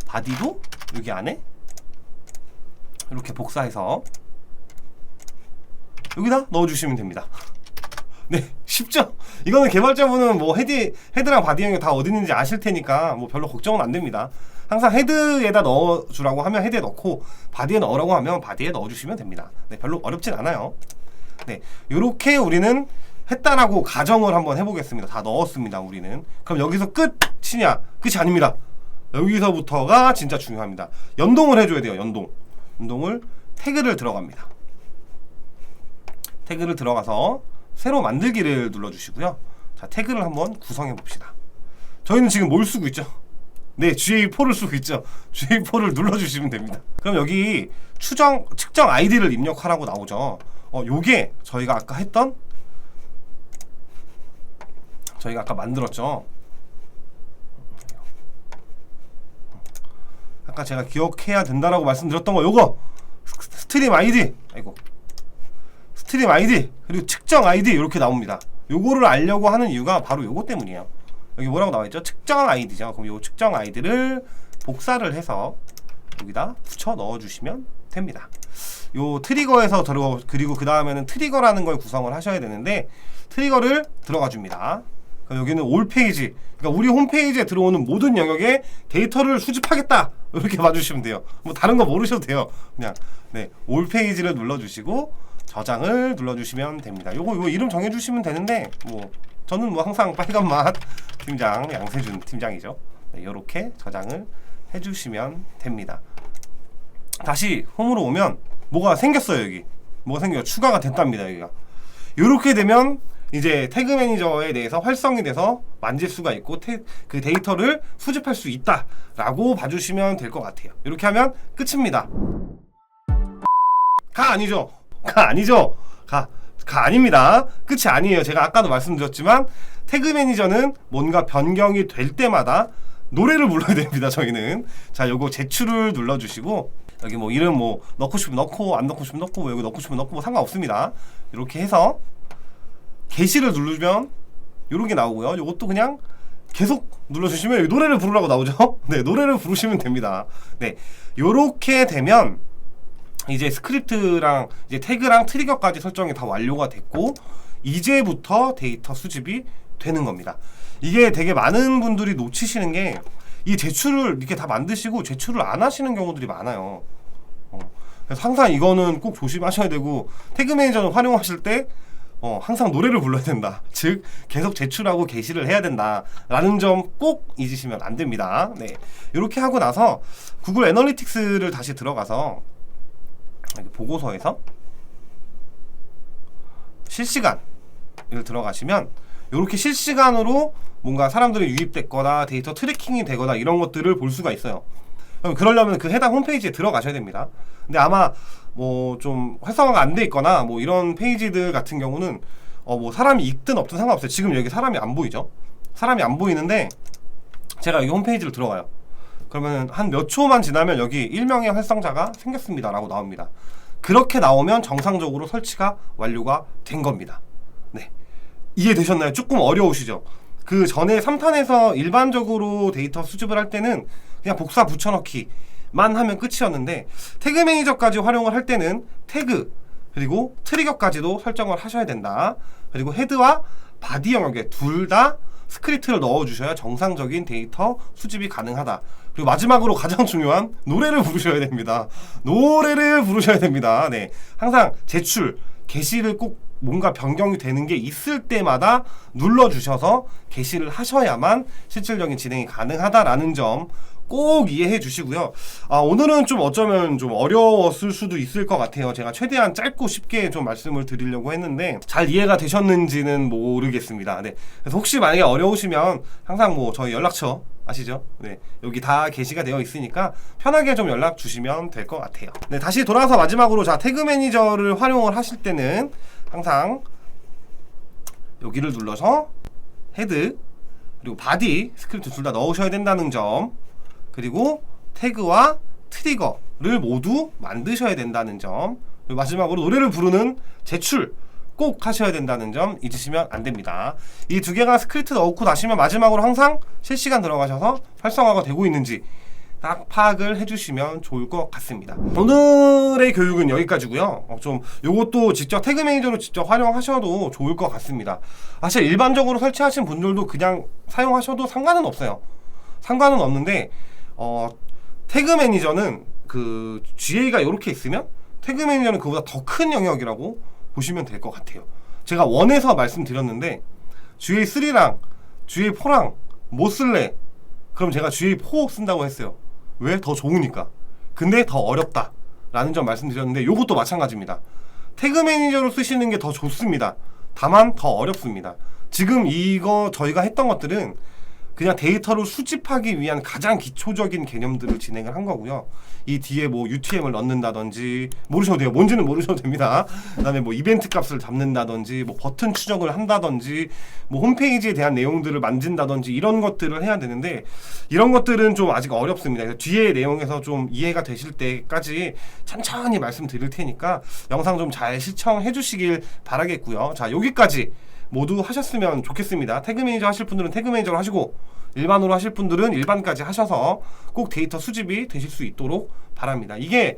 바디도 여기 안에 이렇게 복사해서 여기다 넣어주시면 됩니다. 네, 쉽죠? 이거는 개발자분은 뭐 헤드랑 바디 영역 다 어디 있는지 아실 테니까 뭐 별로 걱정은 안 됩니다. 항상 헤드에다 넣어주라고 하면 헤드에 넣고 바디에 넣으라고 하면 바디에 넣어주시면 됩니다. 네, 별로 어렵진 않아요. 네, 요렇게 우리는 했다라고 가정을 한번 해보겠습니다. 다 넣었습니다, 우리는. 그럼 여기서 끝이냐? 끝이 아닙니다. 여기서부터가 진짜 중요합니다. 연동을 해줘야 돼요, 연동을 태그를 들어갑니다. 태그를 들어가서 새로 만들기를 눌러주시고요. 자, 태그를 한번 구성해 봅시다. 저희는 지금 뭘 쓰고 있죠? 네, GA4를 쓰고 있죠. GA4를 눌러주시면 됩니다. 그럼 여기 측정 아이디를 입력하라고 나오죠. 요게 저희가 아까 만들었죠. 아까 제가 기억해야 된다라고 말씀드렸던 거 요거 스트림 아이디 그리고 측정 아이디 이렇게 나옵니다. 요거를 알려고 하는 이유가 바로 요거 때문이에요. 여기 뭐라고 나와있죠? 측정 아이디죠. 그럼 요 측정 아이디를 복사를 해서 여기다 붙여 넣어주시면 됩니다. 요 트리거에서 그리고 그 다음에는 트리거라는 걸 구성을 하셔야 되는데 트리거를 들어가 줍니다. 여기는 올 페이지, 그러니까 우리 홈페이지에 들어오는 모든 영역에 데이터를 수집하겠다 이렇게 봐주시면 돼요. 뭐 다른 거 모르셔도 돼요. 그냥 네, 올 페이지를 눌러주시고 저장을 눌러주시면 됩니다. 요거 이름 정해주시면 되는데 뭐 저는 뭐 항상 빨간맛 팀장 양세준 팀장이죠. 네, 요렇게 저장을 해주시면 됩니다. 다시 홈으로 오면 뭐가 생겼어요. 여기 뭐가 생겨요. 추가가 됐답니다. 여기가 요렇게 되면 이제 태그 매니저에 대해서 활성이 돼서 만질 수가 있고 그 데이터를 수집할 수 있다라고 봐주시면 될 것 같아요. 이렇게 하면 끝입니다. 가 아니죠? 가 아니죠? 가 아닙니다. 끝이 아니에요. 제가 아까도 말씀드렸지만 태그 매니저는 뭔가 변경이 될 때마다 노래를 불러야 됩니다. 저희는 자 요거 제출을 눌러주시고 여기 뭐 이름 뭐 넣고 싶으면 넣고 안 넣고 싶으면 넣고 뭐 여기 넣고 싶으면 넣고 뭐 상관없습니다. 이렇게 해서 게시를 누르면 요런 게 나오고요. 요것도 그냥 계속 눌러주시면 여기 노래를 부르라고 나오죠. 네, 노래를 부르시면 됩니다. 네, 요렇게 되면 이제 스크립트랑 이제 태그랑 트리거까지 설정이 다 완료가 됐고 이제부터 데이터 수집이 되는 겁니다. 이게 되게 많은 분들이 놓치시는 게 이 제출을 이렇게 다 만드시고 제출을 안 하시는 경우들이 많아요. 그래서 항상 이거는 꼭 조심하셔야 되고 태그 매니저를 활용하실 때 항상 노래를 불러야 된다. 즉 계속 제출하고 게시를 해야 된다라는 점 꼭 잊으시면 안 됩니다. 네, 이렇게 하고 나서 구글 애널리틱스를 다시 들어가서 여기 보고서에서 실시간을 들어가시면 이렇게 실시간으로 뭔가 사람들이 유입됐거나 데이터 트래킹이 되거나 이런 것들을 볼 수가 있어요. 그러려면 그 해당 홈페이지에 들어가셔야 됩니다. 근데 아마 뭐 좀 활성화가 안 돼 있거나 뭐 이런 페이지들 같은 경우는 뭐 사람이 있든 없든 상관없어요. 지금 여기 사람이 안 보이죠? 사람이 안 보이는데 제가 여기 홈페이지로 들어가요. 그러면 한 몇 초만 지나면 여기 1명의 활성자가 생겼습니다 라고 나옵니다. 그렇게 나오면 정상적으로 설치가 완료가 된 겁니다. 네, 이해되셨나요? 조금 어려우시죠? 그 전에 3탄에서 일반적으로 데이터 수집을 할 때는 그냥 복사 붙여넣기만 하면 끝이었는데 태그 매니저까지 활용을 할 때는 태그 그리고 트리거까지도 설정을 하셔야 된다. 그리고 헤드와 바디 영역에 둘 다 스크립트를 넣어주셔야 정상적인 데이터 수집이 가능하다. 그리고 마지막으로 가장 중요한 노래를 부르셔야 됩니다. 노래를 부르셔야 됩니다. 네, 항상 제출, 게시를 꼭 뭔가 변경이 되는 게 있을 때마다 눌러주셔서 게시를 하셔야만 실질적인 진행이 가능하다라는 점 꼭 이해해 주시고요. 오늘은 좀 어쩌면 좀 어려웠을 수도 있을 것 같아요. 제가 최대한 짧고 쉽게 좀 말씀을 드리려고 했는데 잘 이해가 되셨는지는 모르겠습니다. 네, 그래서 혹시 만약에 어려우시면 항상 뭐 저희 연락처 아시죠? 네, 여기 다 게시가 되어 있으니까 편하게 좀 연락 주시면 될 것 같아요. 네, 다시 돌아와서 마지막으로 자 태그 매니저를 활용을 하실 때는 항상 여기를 눌러서 헤드 그리고 바디 스크립트 둘 다 넣으셔야 된다는 점, 그리고 태그와 트리거를 모두 만드셔야 된다는 점, 그리고 마지막으로 노래를 부르는 제출 꼭 하셔야 된다는 점 잊으시면 안 됩니다. 이 두 개가 스크립트 넣고 나시면 마지막으로 항상 실시간 들어가셔서 활성화가 되고 있는지 딱 파악을 해주시면 좋을 것 같습니다. 오늘의 교육은 여기까지고요. 좀 요것도 직접 태그 매니저로 직접 활용하셔도 좋을 것 같습니다. 사실 일반적으로 설치하신 분들도 그냥 사용하셔도 상관은 없어요. 상관은 없는데 태그 매니저는 그 GA가 이렇게 있으면 태그 매니저는 그보다 더 큰 영역이라고 보시면 될 것 같아요. 제가 1에서 말씀드렸는데 GA3랑 GA4랑 뭐 쓸래? 그럼 제가 GA4 쓴다고 했어요. 왜? 더 좋으니까. 근데 더 어렵다 라는 점 말씀드렸는데 요것도 마찬가지입니다. 태그 매니저로 쓰시는 게 더 좋습니다. 다만 더 어렵습니다. 지금 이거 저희가 했던 것들은 그냥 데이터를 수집하기 위한 가장 기초적인 개념들을 진행을 한 거고요. 이 뒤에 뭐 UTM을 넣는다든지 모르셔도 돼요. 뭔지는 모르셔도 됩니다. 그다음에 뭐 이벤트 값을 잡는다든지 뭐 버튼 추적을 한다든지 뭐 홈페이지에 대한 내용들을 만진다든지 이런 것들을 해야 되는데 이런 것들은 좀 아직 어렵습니다. 그래서 뒤에 내용에서 좀 이해가 되실 때까지 천천히 말씀드릴 테니까 영상 좀 잘 시청해 주시길 바라겠고요. 자, 여기까지 모두 하셨으면 좋겠습니다. 태그 매니저 하실 분들은 태그 매니저로 하시고 일반으로 하실 분들은 일반까지 하셔서 꼭 데이터 수집이 되실 수 있도록 바랍니다. 이게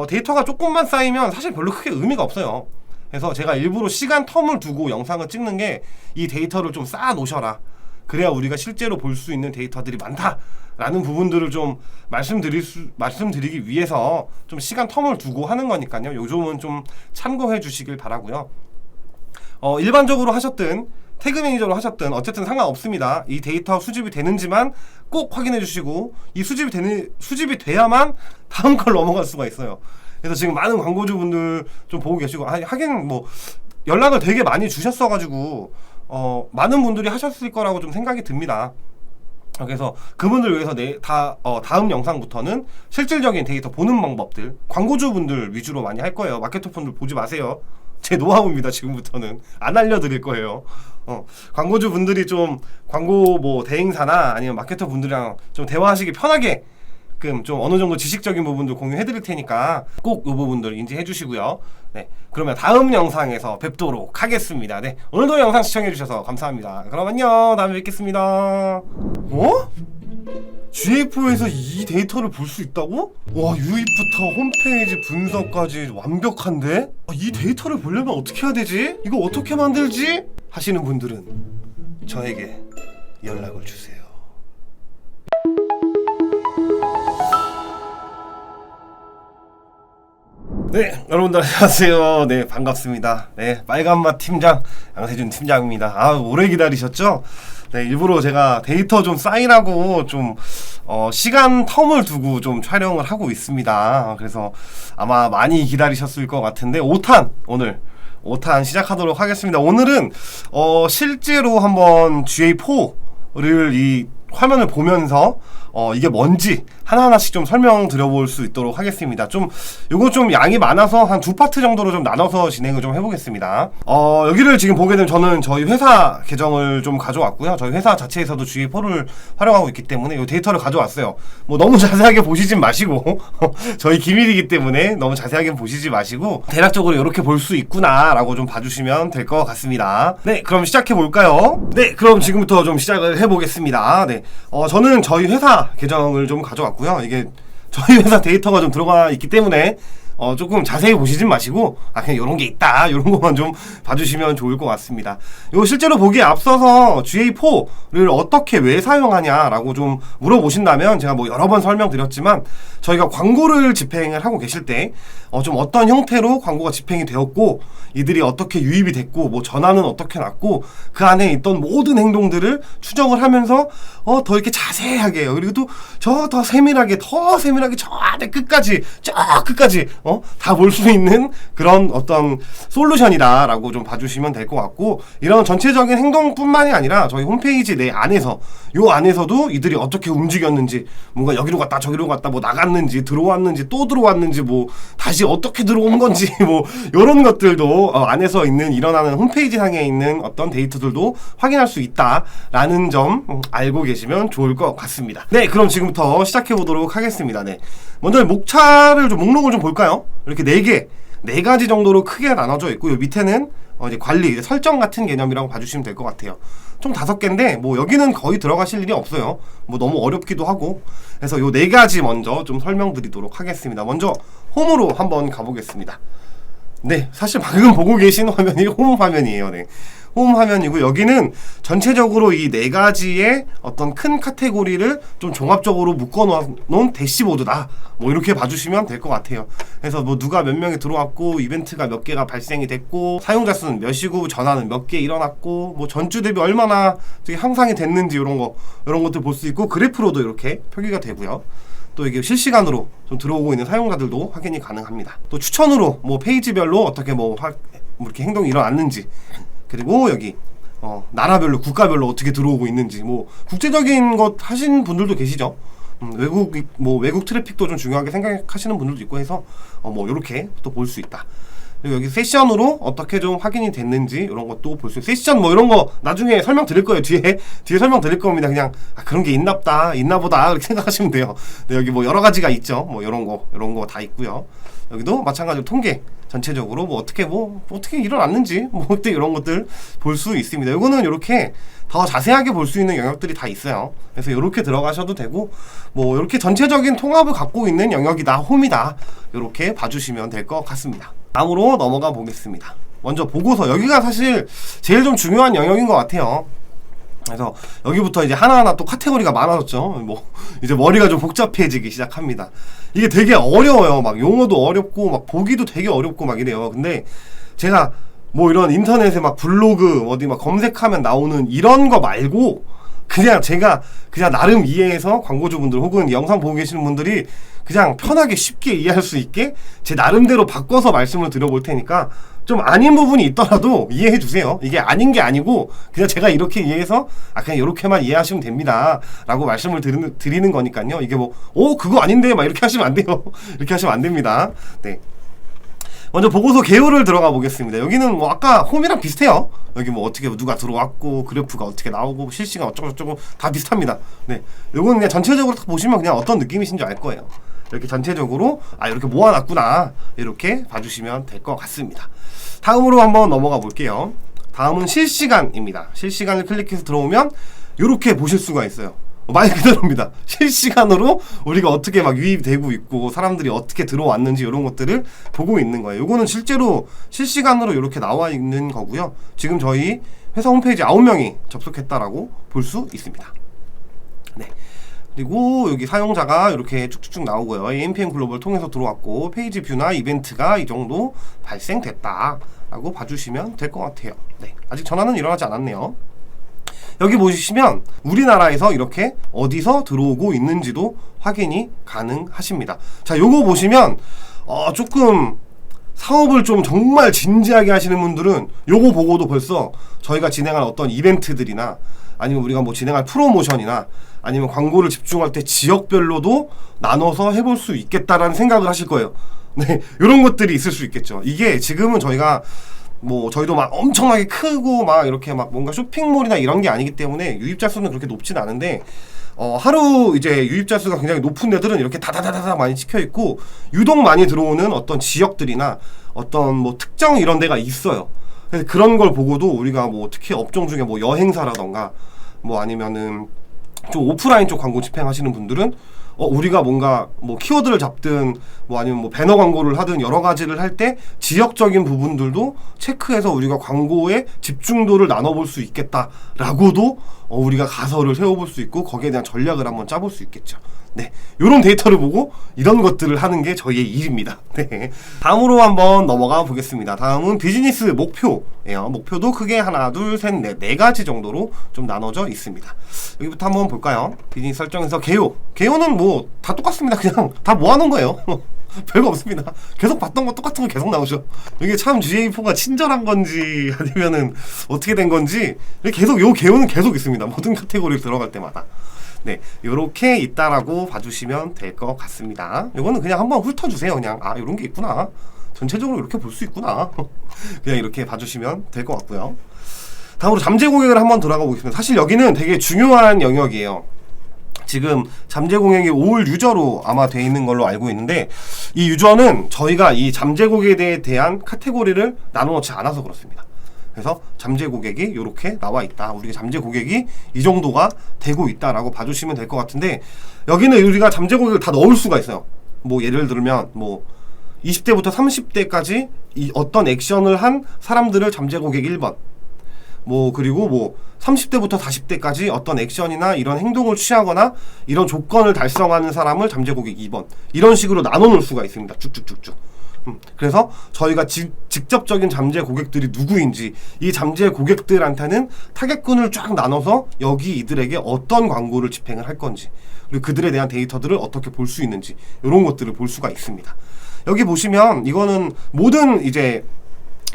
데이터가 조금만 쌓이면 사실 별로 크게 의미가 없어요. 그래서 제가 일부러 시간 텀을 두고 영상을 찍는 게 이 데이터를 좀 쌓아 놓으셔라. 그래야 우리가 실제로 볼 수 있는 데이터들이 많다라는 부분들을 좀 말씀드리기 위해서 좀 시간 텀을 두고 하는 거니까요. 요 점은 좀 참고해 주시길 바라고요. 일반적으로 하셨든 태그 매니저로 하셨든 어쨌든 상관없습니다. 이 데이터 수집이 되는지만 꼭 확인해 주시고 이 수집이 돼야만 다음 걸 넘어갈 수가 있어요. 그래서 지금 많은 광고주분들 좀 보고 계시고 하긴 뭐 연락을 되게 많이 주셨어가지고 많은 분들이 하셨을 거라고 좀 생각이 듭니다. 그래서 그분들 위해서 다음 영상부터는 실질적인 데이터 보는 방법들 광고주분들 위주로 많이 할 거예요. 마케터분들 보지 마세요. 제 노하우입니다. 지금부터는 안 알려드릴 거예요. 광고주분들이 좀 광고 뭐 대행사나 아니면 마케터 분들이랑 좀 대화하시기 편하게 좀 어느 정도 지식적인 부분들 공유해드릴 테니까 꼭 이 부분들 인지해 주시고요. 네, 그러면 다음 영상에서 뵙도록 하겠습니다. 네, 오늘도 영상 시청해 주셔서 감사합니다. 그럼 안녕. 다음에 뵙겠습니다. GA4에서 이 데이터를 볼 수 있다고? 와, 유입부터 홈페이지 분석까지 완벽한데? 이 데이터를 보려면 어떻게 해야 되지? 이거 어떻게 만들지? 하시는 분들은 저에게 연락을 주세요. 네, 여러분들 안녕하세요. 네, 반갑습니다. 네, 빨간맛 팀장 양세준 팀장입니다. 오래 기다리셨죠? 네, 일부러 제가 데이터 좀 쌓이라고 좀 시간 텀을 두고 좀 촬영을 하고 있습니다. 그래서 아마 많이 기다리셨을 것 같은데 5탄 오늘 5탄 시작하도록 하겠습니다. 오늘은 실제로 한번 GA4를 이 화면을 보면서 이게 뭔지 하나하나씩 좀 설명드려볼 수 있도록 하겠습니다. 요거 좀 양이 많아서 한 2파트 정도로 좀 나눠서 진행을 좀 해보겠습니다. 여기를 지금 보게 되면 저는 저희 회사 계정을 좀 가져왔고요. 저희 회사 자체에서도 GA4를 활용하고 있기 때문에 이 데이터를 가져왔어요. 뭐 너무 자세하게 보시진 마시고 저희 기밀이기 때문에 너무 자세하게 보시지 마시고 대략적으로 이렇게 볼 수 있구나 라고 좀 봐주시면 될 것 같습니다. 네, 그럼 시작해볼까요? 네, 그럼 지금부터 좀 시작을 해보겠습니다. 네, 저는 저희 회사 계정을 좀 가져왔고요. 이게 저희 회사 데이터가 좀 들어가 있기 때문에 조금 자세히 보시진 마시고 그냥 이런 게 있다 이런 것만 좀 봐주시면 좋을 것 같습니다. 요 실제로 보기에 앞서서 GA4를 어떻게 왜 사용하냐라고 좀 물어보신다면 제가 뭐 여러 번 설명드렸지만 저희가 광고를 집행을 하고 계실 때 좀 어떤 형태로 광고가 집행이 되었고 이들이 어떻게 유입이 됐고 뭐 전환은 어떻게 났고 그 안에 있던 모든 행동들을 추적을 하면서 더 이렇게 자세하게 그리고 또 더 세밀하게 저 아래 끝까지 다 볼 수 있는 그런 어떤 솔루션이다라고 좀 봐주시면 될 것 같고 이런 전체적인 행동뿐만이 아니라 저희 홈페이지 내 안에서 요 안에서도 이들이 어떻게 움직였는지 뭔가 여기로 갔다 저기로 갔다 뭐 나갔는지 들어왔는지 또 들어왔는지 뭐 다시 어떻게 들어온 건지 뭐 요런 것들도 안에서 일어나는 홈페이지 상에 있는 어떤 데이터들도 확인할 수 있다라는 점 알고 계시면 좋을 것 같습니다. 네, 그럼 지금부터 시작해 보도록 하겠습니다. 네, 먼저 목록을 좀 볼까요? 이렇게 4가지 정도로 크게 나눠져 있고 요 밑에는 이제 관리, 설정 같은 개념이라고 봐주시면 될 것 같아요. 총 5개인데 뭐 여기는 거의 들어가실 일이 없어요. 뭐 너무 어렵기도 하고. 그래서 요 4가지 먼저 좀 설명드리도록 하겠습니다. 먼저 홈으로 한번 가보겠습니다. 네, 사실 방금 보고 계신 화면이 홈 화면이에요. 네, 홈 화면이고 여기는 전체적으로 이 4가지의 어떤 큰 카테고리를 좀 종합적으로 묶어놓은 대시보드다. 뭐 이렇게 봐주시면 될 것 같아요. 그래서 뭐 누가 몇 명이 들어왔고 이벤트가 몇 개가 발생이 됐고 사용자 수는 몇이고 전화는 몇 개 일어났고 뭐 전주 대비 얼마나 향상이 됐는지 이런 것들 볼 수 있고 그래프로도 이렇게 표기가 되고요. 또 이게 실시간으로 좀 들어오고 있는 사용자들도 확인이 가능합니다. 또 추천으로 뭐 페이지별로 어떻게 뭐 이렇게 행동이 일어났는지 그리고 여기 나라별로 국가별로 어떻게 들어오고 있는지 뭐 국제적인 것 하신 분들도 계시죠. 외국 트래픽도 좀 중요하게 생각하시는 분들도 있고 해서 뭐 이렇게 또 볼 수 있다. 그리고 여기 세션으로 어떻게 좀 확인이 됐는지 이런 것도 볼 수 있어요. 세션 뭐 이런 거 나중에 설명드릴 거예요. 뒤에 설명드릴 겁니다. 그냥 그런 게 있나 보다 그렇게 생각하시면 돼요. 네, 여기 뭐 여러 가지가 있죠. 뭐 이런 거 다 있고요. 여기도 마찬가지로 통계 전체적으로 뭐 어떻게 일어났는지 뭐 그때 이런 것들 볼 수 있습니다. 이거는 이렇게 더 자세하게 볼 수 있는 영역들이 다 있어요. 그래서 이렇게 들어가셔도 되고 뭐 이렇게 전체적인 통합을 갖고 있는 영역이다, 홈이다 이렇게 봐주시면 될 것 같습니다. 다음으로 넘어가 보겠습니다. 먼저 보고서, 여기가 사실 제일 좀 중요한 영역인 것 같아요. 그래서 여기부터 이제 하나하나 또 카테고리가 많아졌죠. 뭐 이제 머리가 좀 복잡해지기 시작합니다. 이게 되게 어려워요. 막 용어도 어렵고 막 보기도 되게 어렵고 막 이래요. 근데 제가 뭐 이런 인터넷에 막 블로그 어디 막 검색하면 나오는 이런 거 말고 그냥 제가 그냥 나름 이해해서 광고주분들 혹은 영상 보고 계시는 분들이 그냥 편하게 쉽게 이해할 수 있게 제 나름대로 바꿔서 말씀을 드려볼 테니까 좀 아닌 부분이 있더라도 이해해 주세요. 이게 아닌 게 아니고 그냥 제가 이렇게 이해해서 그냥 이렇게만 이해하시면 됩니다 라고 말씀을 드리는 거니까요. 이게 뭐 그거 아닌데 막 이렇게 하시면 안 돼요. 이렇게 하시면 안 됩니다. 네. 먼저 보고서 개요를 들어가 보겠습니다. 여기는 뭐 아까 홈이랑 비슷해요. 여기 뭐 어떻게 누가 들어왔고 그래프가 어떻게 나오고 실시간 어쩌고저쩌고 다 비슷합니다. 네, 요거는 그냥 전체적으로 딱 보시면 그냥 어떤 느낌이신지 알 거예요. 이렇게 전체적으로 이렇게 모아놨구나 이렇게 봐주시면 될 것 같습니다. 다음으로 한번 넘어가 볼게요. 다음은 실시간입니다. 실시간을 클릭해서 들어오면 이렇게 보실 수가 있어요. 말 그대로입니다. 실시간으로 우리가 어떻게 막 유입되고 있고 사람들이 어떻게 들어왔는지 이런 것들을 보고 있는 거예요. 요거는 실제로 실시간으로 이렇게 나와 있는 거고요. 지금 저희 회사 홈페이지 9명이 접속했다라고 볼 수 있습니다. 네. 그리고 여기 사용자가 이렇게 쭉쭉쭉 나오고요. AMPM 글로벌 통해서 들어왔고 페이지 뷰나 이벤트가 이 정도 발생됐다라고 봐주시면 될 것 같아요. 네. 아직 전환은 일어나지 않았네요. 여기 보시면 우리나라에서 이렇게 어디서 들어오고 있는지도 확인이 가능하십니다. 자, 요거 보시면 조금 사업을 좀 정말 진지하게 하시는 분들은 요거 보고도 벌써 저희가 진행할 어떤 이벤트들이나 아니면 우리가 뭐 진행할 프로모션이나 아니면 광고를 집중할 때 지역별로도 나눠서 해볼 수 있겠다라는 생각을 하실 거예요. 네, 요런 것들이 있을 수 있겠죠. 이게 지금은 저희가 뭐 저희도 막 엄청나게 크고 막 이렇게 막 뭔가 쇼핑몰이나 이런 게 아니기 때문에 유입자 수는 그렇게 높진 않은데 하루 이제 유입자 수가 굉장히 높은 데들은 이렇게 다다다다 많이 찍혀 있고 유독 많이 들어오는 어떤 지역들이나 어떤 뭐 특정 이런 데가 있어요. 그래서 그런 걸 보고도 우리가 뭐 특히 업종 중에 뭐 여행사라던가 뭐 아니면은 좀 오프라인 쪽 광고 집행하시는 분들은 우리가 뭔가 뭐 키워드를 잡든 뭐 아니면 뭐 배너 광고를 하든 여러 가지를 할 때 지역적인 부분들도 체크해서 우리가 광고의 집중도를 나눠볼 수 있겠다라고도 우리가 가설을 세워볼 수 있고 거기에 대한 전략을 한번 짜볼 수 있겠죠. 네, 요런 데이터를 보고 이런 것들을 하는 게 저희의 일입니다. 네. 다음으로 한번 넘어가 보겠습니다. 다음은 비즈니스 목표예요. 목표도 크게 하나, 둘, 셋, 넷, 네 가지 정도로 좀 나눠져 있습니다. 여기부터 한번 볼까요? 비즈니스 설정에서 개요. 개요는 뭐 다 똑같습니다. 그냥 다 모아놓은 거예요. 별거 없습니다. 계속 봤던 거 똑같은 거 계속 나오죠. 이게 참 GA4가 친절한 건지 아니면은 어떻게 된 건지 계속 요 개요는 계속 있습니다. 모든 카테고리에 들어갈 때마다. 네, 요렇게 있다라고 봐주시면 될 것 같습니다. 요거는 그냥 한번 훑어주세요. 그냥 요런 게 있구나. 전체적으로 이렇게 볼 수 있구나. 그냥 이렇게 봐주시면 될 것 같고요. 다음으로 잠재 고객을 한번 들어가 보겠습니다. 사실 여기는 되게 중요한 영역이에요. 지금 잠재 고객이 올 유저로 아마 돼 있는 걸로 알고 있는데 이 유저는 저희가 이 잠재 고객에 대한 카테고리를 나눠놓지 않아서 그렇습니다. 그래서 잠재 고객이 이렇게 나와 있다. 우리가 잠재 고객이 이 정도가 되고 있다라고 봐주시면 될 것 같은데 여기는 우리가 잠재 고객을 다 넣을 수가 있어요. 뭐 예를 들면 뭐 20대부터 30대까지 이 어떤 액션을 한 사람들을 잠재 고객 1번 뭐 그리고 뭐 30대부터 40대까지 어떤 액션이나 이런 행동을 취하거나 이런 조건을 달성하는 사람을 잠재 고객 2번 이런 식으로 나눠 놓을 수가 있습니다. 쭉쭉쭉쭉. 그래서 저희가 직접적인 잠재 고객들이 누구인지 이 잠재 고객들한테는 타겟군을 쫙 나눠서 여기 이들에게 어떤 광고를 집행을 할 건지 그리고 그들에 대한 데이터들을 어떻게 볼 수 있는지 이런 것들을 볼 수가 있습니다. 여기 보시면 이거는 모든 이제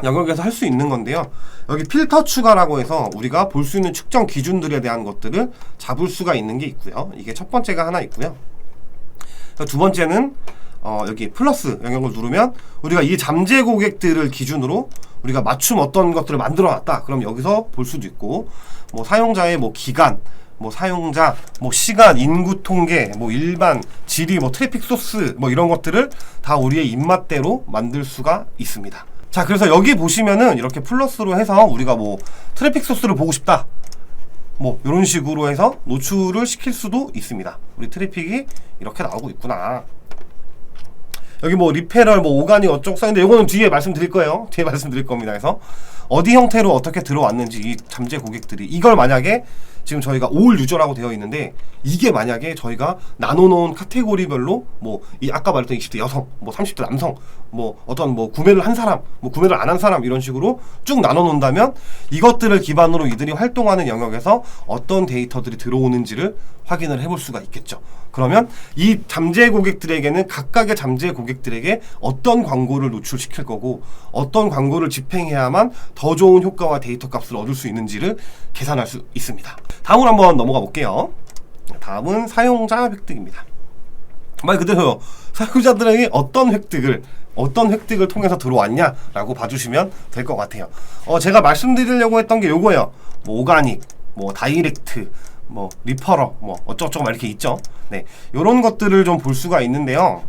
영역에서 할 수 있는 건데요. 여기 필터 추가라고 해서 우리가 볼 수 있는 측정 기준들에 대한 것들을 잡을 수가 있는 게 있고요. 이게 첫 번째가 하나 있고요. 두 번째는 여기 플러스 영역을 누르면 우리가 이 잠재 고객들을 기준으로 우리가 맞춤 어떤 것들을 만들어 놨다. 그럼 여기서 볼 수도 있고 뭐 사용자의 뭐 기간 뭐 사용자, 뭐 시간, 인구 통계, 뭐 일반 질의, 뭐 트래픽 소스 뭐 이런 것들을 다 우리의 입맛대로 만들 수가 있습니다. 자, 그래서 여기 보시면은 이렇게 플러스로 해서 우리가 뭐 트래픽 소스를 보고 싶다. 뭐 이런 식으로 해서 노출을 시킬 수도 있습니다. 우리 트래픽이 이렇게 나오고 있구나. 여기 뭐 리페럴 뭐 오가닉 어쩌고 써있는데 이거는 뒤에 말씀드릴 거예요. 뒤에 말씀드릴 겁니다. 그래서 어디 형태로 어떻게 들어왔는지 이 잠재 고객들이 이걸 만약에 지금 저희가 올 유저라고 되어 있는데 이게 만약에 저희가 나눠놓은 카테고리별로 뭐 이 아까 말했던 20대 여성, 뭐 30대 남성, 뭐 어떤 뭐 구매를 한 사람, 뭐 구매를 안 한 사람 이런 식으로 쭉 나눠놓는다면 이것들을 기반으로 이들이 활동하는 영역에서 어떤 데이터들이 들어오는지를 확인을 해볼 수가 있겠죠. 그러면 이 잠재 고객들에게는 각각의 잠재 고객들에게 어떤 광고를 노출시킬 거고 어떤 광고를 집행해야만 더 좋은 효과와 데이터 값을 얻을 수 있는지를 계산할 수 있습니다. 다음으로 한번 넘어가 볼게요. 다음은 사용자 획득입니다. 말 그대로 사용자들에게 어떤 획득을 통해서 들어왔냐라고 봐주시면 될 것 같아요. 제가 말씀드리려고 했던 게 요거예요. 뭐 오가닉, 뭐 다이렉트, 뭐 리퍼러, 뭐 어쩌고저쩌고 막 이렇게 있죠. 네, 요런 것들을 좀 볼 수가 있는데요.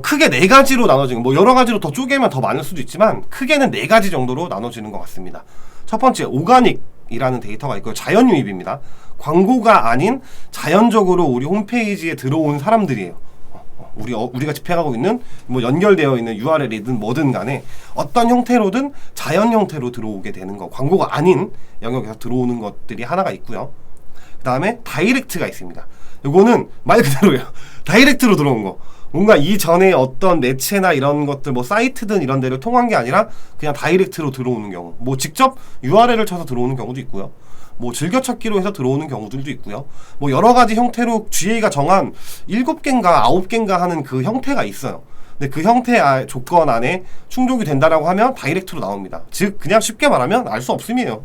크게 네 가지로 나눠지는, 뭐 여러 가지로 더 쪼개면 더 많을 수도 있지만 크게는 네 가지 정도로 나눠지는 것 같습니다. 첫 번째 오가닉이라는 데이터가 있고요. 자연 유입입니다. 광고가 아닌 자연적으로 우리 홈페이지에 들어온 사람들이에요. 우리가 집행하고 있는 뭐 연결되어 있는 URL이든 뭐든 간에 어떤 형태로든 자연 형태로 들어오게 되는 거, 광고가 아닌 영역에서 들어오는 것들이 하나가 있고요. 그 다음에 다이렉트가 있습니다. 이거는 말 그대로예요. 다이렉트로 들어온 거. 뭔가 이전에 어떤 매체나 이런 것들 뭐 사이트든 이런 데를 통한 게 아니라 그냥 다이렉트로 들어오는 경우, 뭐 직접 URL을 쳐서 들어오는 경우도 있고요. 뭐 즐겨찾기로 해서 들어오는 경우들도 있고요. 뭐 여러가지 형태로 GA가 정한 7개인가 9개인가 하는 그 형태가 있어요. 근데 그 형태 조건 안에 충족이 된다라고 하면 다이렉트로 나옵니다. 즉 그냥 쉽게 말하면 알 수 없음이에요.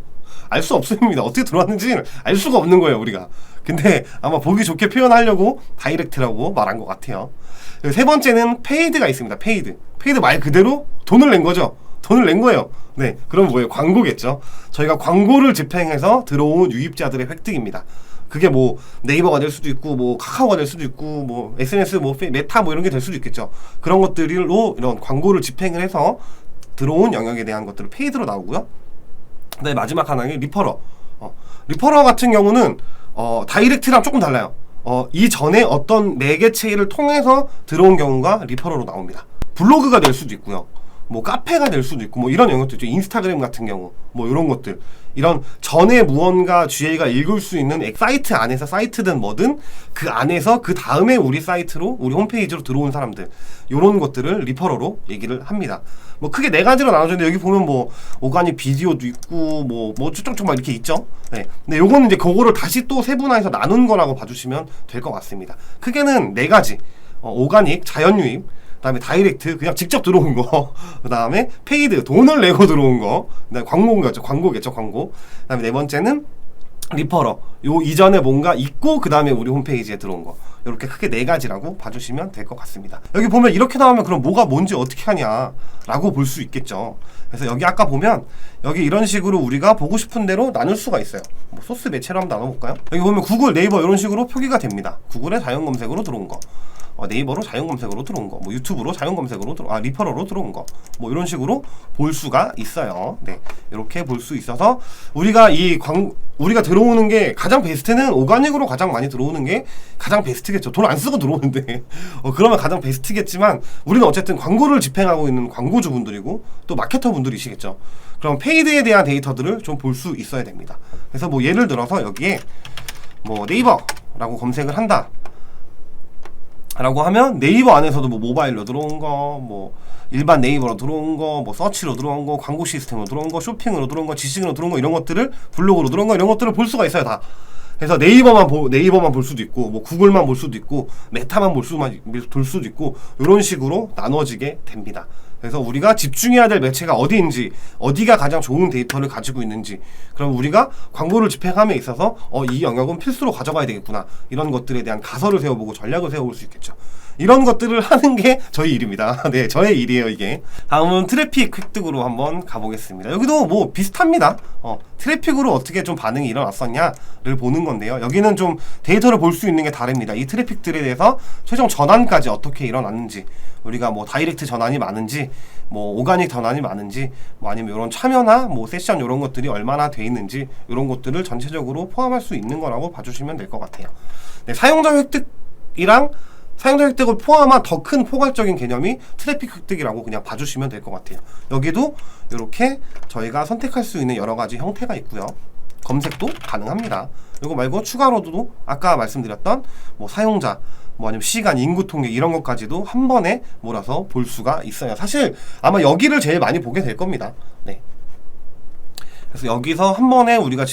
알 수 없습니다. 어떻게 들어왔는지는 알 수가 없는 거예요, 우리가. 근데 아마 보기 좋게 표현하려고 다이렉트라고 말한 것 같아요. 세 번째는 페이드가 있습니다. 페이드 말 그대로 돈을 낸 거죠. 돈을 낸 거예요. 네, 그럼 뭐예요? 광고겠죠. 저희가 광고를 집행해서 들어온 유입자들의 획득입니다. 그게 뭐 네이버가 될 수도 있고 뭐 카카오가 될 수도 있고 뭐 SNS 뭐 메타 뭐 이런 게 될 수도 있겠죠. 그런 것들로 이런 광고를 집행을 해서 들어온 영역에 대한 것들을 페이드로 나오고요. 그다음에 마지막 하나는 리퍼러. 리퍼러 같은 경우는 다이렉트랑 조금 달라요. 이전에 어떤 매개체를 통해서 들어온 경우가 리퍼러로 나옵니다. 블로그가 될 수도 있고요. 뭐 카페가 될 수도 있고 뭐 이런 영역도 있죠. 인스타그램 같은 경우 뭐 이런 것들, 이런 전에 무언가 GA가 읽을 수 있는 사이트 안에서, 사이트든 뭐든 그 안에서 그 다음에 우리 사이트로, 우리 홈페이지로 들어온 사람들, 이런 것들을 리퍼러로 얘기를 합니다. 뭐 크게 네 가지로 나눠졌는데 여기 보면 뭐 오가닉 비디오도 있고 뭐 쭉쭉쭉 막 이렇게 있죠. 네. 근데 요거는 이제 그거를 다시 또 세분화해서 나눈 거라고 봐주시면 될 것 같습니다. 크게는 네 가지. 오가닉, 자연 유입, 그 다음에 다이렉트, 그냥 직접 들어온 거, 그 다음에 페이드, 돈을 내고 들어온 거, 그 다음에 광고겠죠, 광고. 그 다음에 네 번째는 리퍼러, 요 이전에 뭔가 있고 그 다음에 우리 홈페이지에 들어온 거. 이렇게 크게 네 가지라고 봐주시면 될 것 같습니다. 여기 보면 이렇게 나오면 그럼 뭐가 뭔지 어떻게 하냐 라고 볼 수 있겠죠. 그래서 여기 아까 보면 여기 이런 식으로 우리가 보고 싶은 대로 나눌 수가 있어요. 뭐 소스 매체로 한번 나눠볼까요? 여기 보면 구글, 네이버 이런 식으로 표기가 됩니다. 구글에 자연 검색으로 들어온 거, 네이버로 자연 검색으로 들어온 거, 뭐 유튜브로 자연 검색으로 리퍼러로 들어온 거, 뭐 이런 식으로 볼 수가 있어요. 네, 이렇게 볼 수 있어서 우리가 우리가 들어오는 게 가장 베스트는 오가닉으로 가장 많이 들어오는 게 가장 베스트겠죠. 돈 안 쓰고 들어오는데 그러면 가장 베스트겠지만 우리는 어쨌든 광고를 집행하고 있는 광고주분들이고 또 마케터 분들이시겠죠. 그럼 페이드에 대한 데이터들을 좀 볼 수 있어야 됩니다. 그래서 뭐 예를 들어서 여기에 뭐 네이버라고 검색을 한다 라고 하면 네이버 안에서도 뭐 모바일로 들어온 거, 뭐 일반 네이버로 들어온 거, 뭐 서치로 들어온 거, 광고 시스템으로 들어온 거, 쇼핑으로 들어온 거, 지식으로 들어온 거, 이런 것들을, 블로그로 들어온 거, 이런 것들을 볼 수가 있어요, 다. 그래서 네이버만 볼 수도 있고, 뭐 구글만 볼 수도 있고, 메타만 볼 수도 있고, 이런 식으로 나눠지게 됩니다. 그래서 우리가 집중해야 될 매체가 어디인지, 어디가 가장 좋은 데이터를 가지고 있는지, 그럼 우리가 광고를 집행함에 있어서 이 영역은 필수로 가져가야 되겠구나, 이런 것들에 대한 가설을 세워보고 전략을 세워볼 수 있겠죠. 이런 것들을 하는 게 저희 일입니다. 네, 저의 일이에요, 이게. 다음은 트래픽 획득으로 한번 가보겠습니다. 여기도 뭐 비슷합니다. 트래픽으로 어떻게 좀 반응이 일어났었냐를 보는 건데요. 여기는 좀 데이터를 볼 수 있는 게 다릅니다. 이 트래픽들에 대해서 최종 전환까지 어떻게 일어났는지, 우리가 뭐 다이렉트 전환이 많은지, 뭐 오가닉 전환이 많은지, 뭐 아니면 이런 참여나 뭐 세션 이런 것들이 얼마나 돼 있는지, 이런 것들을 전체적으로 포함할 수 있는 거라고 봐주시면 될 것 같아요. 네, 사용자 획득이랑 사용자 획득을 포함한 더 큰 포괄적인 개념이 트래픽 획득이라고 그냥 봐주시면 될 것 같아요. 여기도 이렇게 저희가 선택할 수 있는 여러 가지 형태가 있고요. 검색도 가능합니다. 이거 말고 추가로도 아까 말씀드렸던 뭐 사용자, 뭐 아니면 시간, 인구 통계 이런 것까지도 한 번에 몰아서 볼 수가 있어요. 사실 아마 여기를 제일 많이 보게 될 겁니다. 네. 그래서 여기서 한 번에 우리가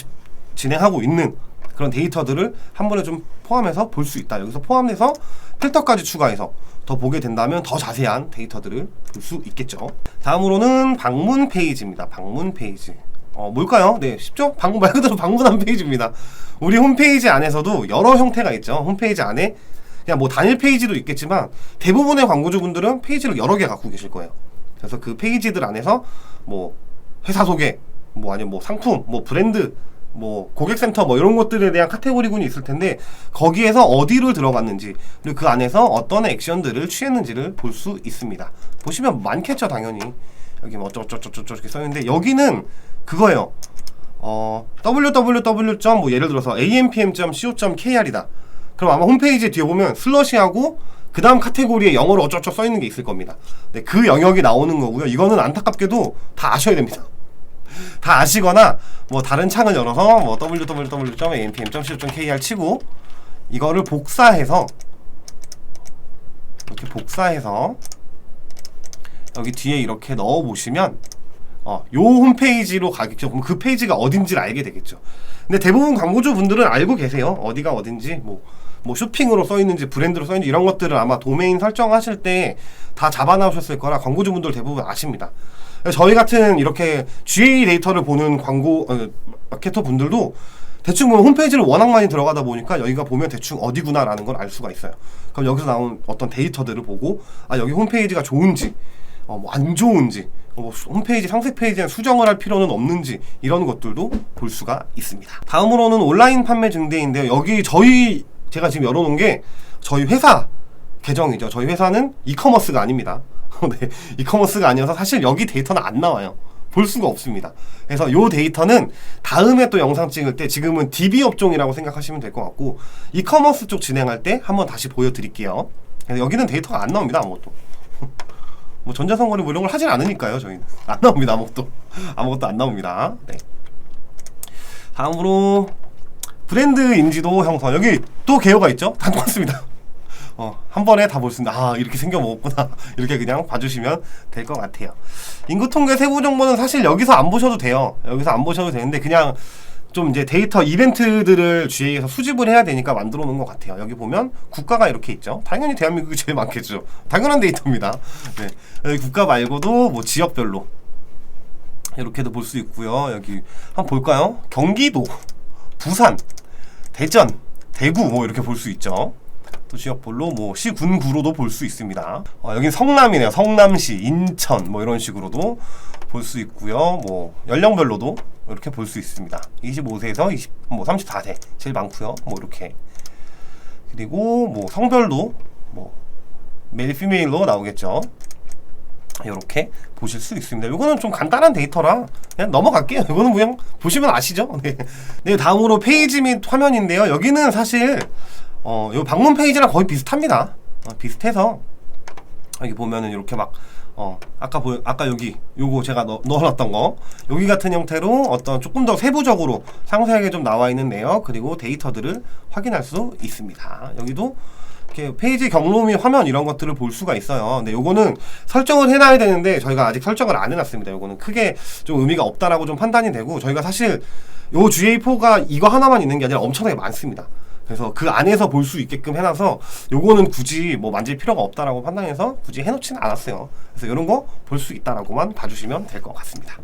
진행하고 있는 그런 데이터들을 한 번에 좀 포함해서 볼 수 있다. 여기서 포함해서 필터까지 추가해서 더 보게 된다면 더 자세한 데이터들을 볼 수 있겠죠. 다음으로는 방문 페이지입니다. 방문 페이지. 뭘까요? 네, 쉽죠? 말 그대로 방문한 페이지입니다. 우리 홈페이지 안에서도 여러 형태가 있죠. 홈페이지 안에 그냥 뭐 단일 페이지도 있겠지만 대부분의 광고주분들은 페이지를 여러 개 갖고 계실 거예요. 그래서 그 페이지들 안에서 뭐 회사 소개, 뭐 아니면 뭐 상품, 뭐 브랜드, 뭐 고객센터 뭐 이런 것들에 대한 카테고리군이 있을 텐데 거기에서 어디를 들어갔는지 그리고 그 안에서 어떤 액션들을 취했는지를 볼 수 있습니다. 보시면 많겠죠, 당연히. 여기 뭐 어쩌고저쩌고 이렇게 써있는데 여기는 그거예요. www. 뭐 예를 들어서 ampm.co.kr이다. 그럼 아마 홈페이지 뒤에 보면 슬러시하고 그 다음 카테고리에 영어로 어쩌고저쩌고 써있는 게 있을 겁니다. 네, 그 영역이 나오는 거고요. 이거는 안타깝게도 다 아셔야 됩니다. 다 아시거나 뭐 다른 창을 열어서 뭐 www.ampm.co.kr 치고 이거를 복사해서 이렇게 복사해서 여기 뒤에 이렇게 넣어 보시면 요 홈페이지로 가겠죠. 그럼 그 페이지가 어딘지를 알게 되겠죠. 근데 대부분 광고주 분들은 알고 계세요. 어디가 어딘지 뭐 쇼핑으로 써있는지 브랜드로 써있는지 이런 것들을 아마 도메인 설정하실 때 다 잡아놓으셨을 거라 광고주 분들 대부분 아십니다. 저희 같은 이렇게 GA 데이터를 보는 마케터 분들도 대충 보면 홈페이지를 워낙 많이 들어가다 보니까 여기가 보면 대충 어디구나 라는 걸 알 수가 있어요. 그럼 여기서 나온 어떤 데이터들을 보고 여기 홈페이지가 좋은지 뭐 안 좋은지 뭐 홈페이지 상세 페이지에 수정을 할 필요는 없는지 이런 것들도 볼 수가 있습니다. 다음으로는 온라인 판매 증대인데요. 여기 제가 지금 열어놓은 게 저희 회사 계정이죠. 저희 회사는 이커머스가 아닙니다. 네, 이커머스가 아니어서 사실 여기 데이터는 안 나와요. 볼 수가 없습니다. 그래서 요 데이터는 다음에 또 영상 찍을 때 지금은 DB 업종이라고 생각하시면 될 것 같고 이커머스 쪽 진행할 때 한번 다시 보여드릴게요. 그래서 여기는 데이터가 안 나옵니다. 아무것도. 뭐 전자선거리 뭐 이런 걸 하진 않으니까요. 저희는 안 나옵니다. 아무것도 안 나옵니다. 네. 다음으로 브랜드 인지도 형성. 여기 또 개요가 있죠? 다 똑같습니다. 한 번에 다 볼 수 있는데 이렇게 생겨 먹었구나 이렇게 그냥 봐주시면 될 것 같아요. 인구통계 세부 정보는 사실 여기서 안 보셔도 돼요. 여기서 안 보셔도 되는데 그냥 좀 이제 데이터 이벤트들을 GA에서 수집을 해야 되니까 만들어 놓은 것 같아요. 여기 보면 국가가 이렇게 있죠. 당연히 대한민국이 제일 많겠죠. 당연한 데이터입니다. 네. 여기 국가 말고도 뭐 지역별로 이렇게도 볼 수 있고요. 여기 한번 볼까요? 경기도, 부산, 대전, 대구 뭐 이렇게 볼 수 있죠. 또 지역별로 뭐 시군구로도 볼 수 있습니다. 여긴 성남이네요. 성남시, 인천 뭐 이런 식으로도 볼 수 있고요. 뭐 연령별로도 이렇게 볼 수 있습니다. 25세에서 34세 제일 많고요. 뭐 이렇게 그리고 뭐 성별도 뭐 메일, 피메일로 나오겠죠. 이렇게 보실 수 있습니다. 이거는 좀 간단한 데이터라 그냥 넘어갈게요. 이거는 그냥 보시면 아시죠? 네. 네, 다음으로 페이지 및 화면인데요. 여기는 사실 요 방문 페이지랑 거의 비슷합니다. 비슷해서 여기 보면은 이렇게 막 아까 여기 요거 제가 넣어놨던 거 여기 같은 형태로 어떤 조금 더 세부적으로 상세하게 좀 나와 있는 내용 그리고 데이터들을 확인할 수 있습니다. 여기도 이렇게 페이지 경로 및 화면 이런 것들을 볼 수가 있어요. 근데 요거는 설정을 해놔야 되는데 저희가 아직 설정을 안 해놨습니다. 요거는 크게 좀 의미가 없다라고 좀 판단이 되고 저희가 사실 요 GA4가 이거 하나만 있는 게 아니라 엄청나게 많습니다. 그래서 그 안에서 볼 수 있게끔 해놔서 요거는 굳이 뭐 만질 필요가 없다라고 판단해서 굳이 해놓지는 않았어요. 그래서 이런 거 볼 수 있다라고만 봐주시면 될 것 같습니다.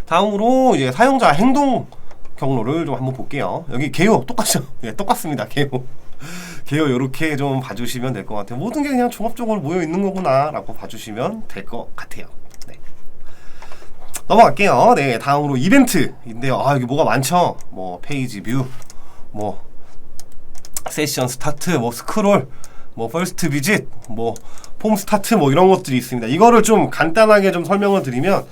다음으로 이제 사용자 행동 경로를 좀 한번 볼게요. 여기 개요 똑같죠? 예, 똑같습니다. 개요 이렇게 좀 봐주시면 될 것 같아요. 모든 게 그냥 종합적으로 모여 있는 거구나 라고 봐주시면 될 것 같아요. 네. 넘어갈게요. 네, 다음으로 이벤트인데요. 여기 뭐가 많죠? 뭐 페이지 뷰, 뭐 세션 스타트, 뭐 스크롤, 뭐 퍼스트 비짓, 뭐 폼 스타트 뭐 이런 것들이 있습니다. 이거를 좀 간단하게 좀 설명을 드리면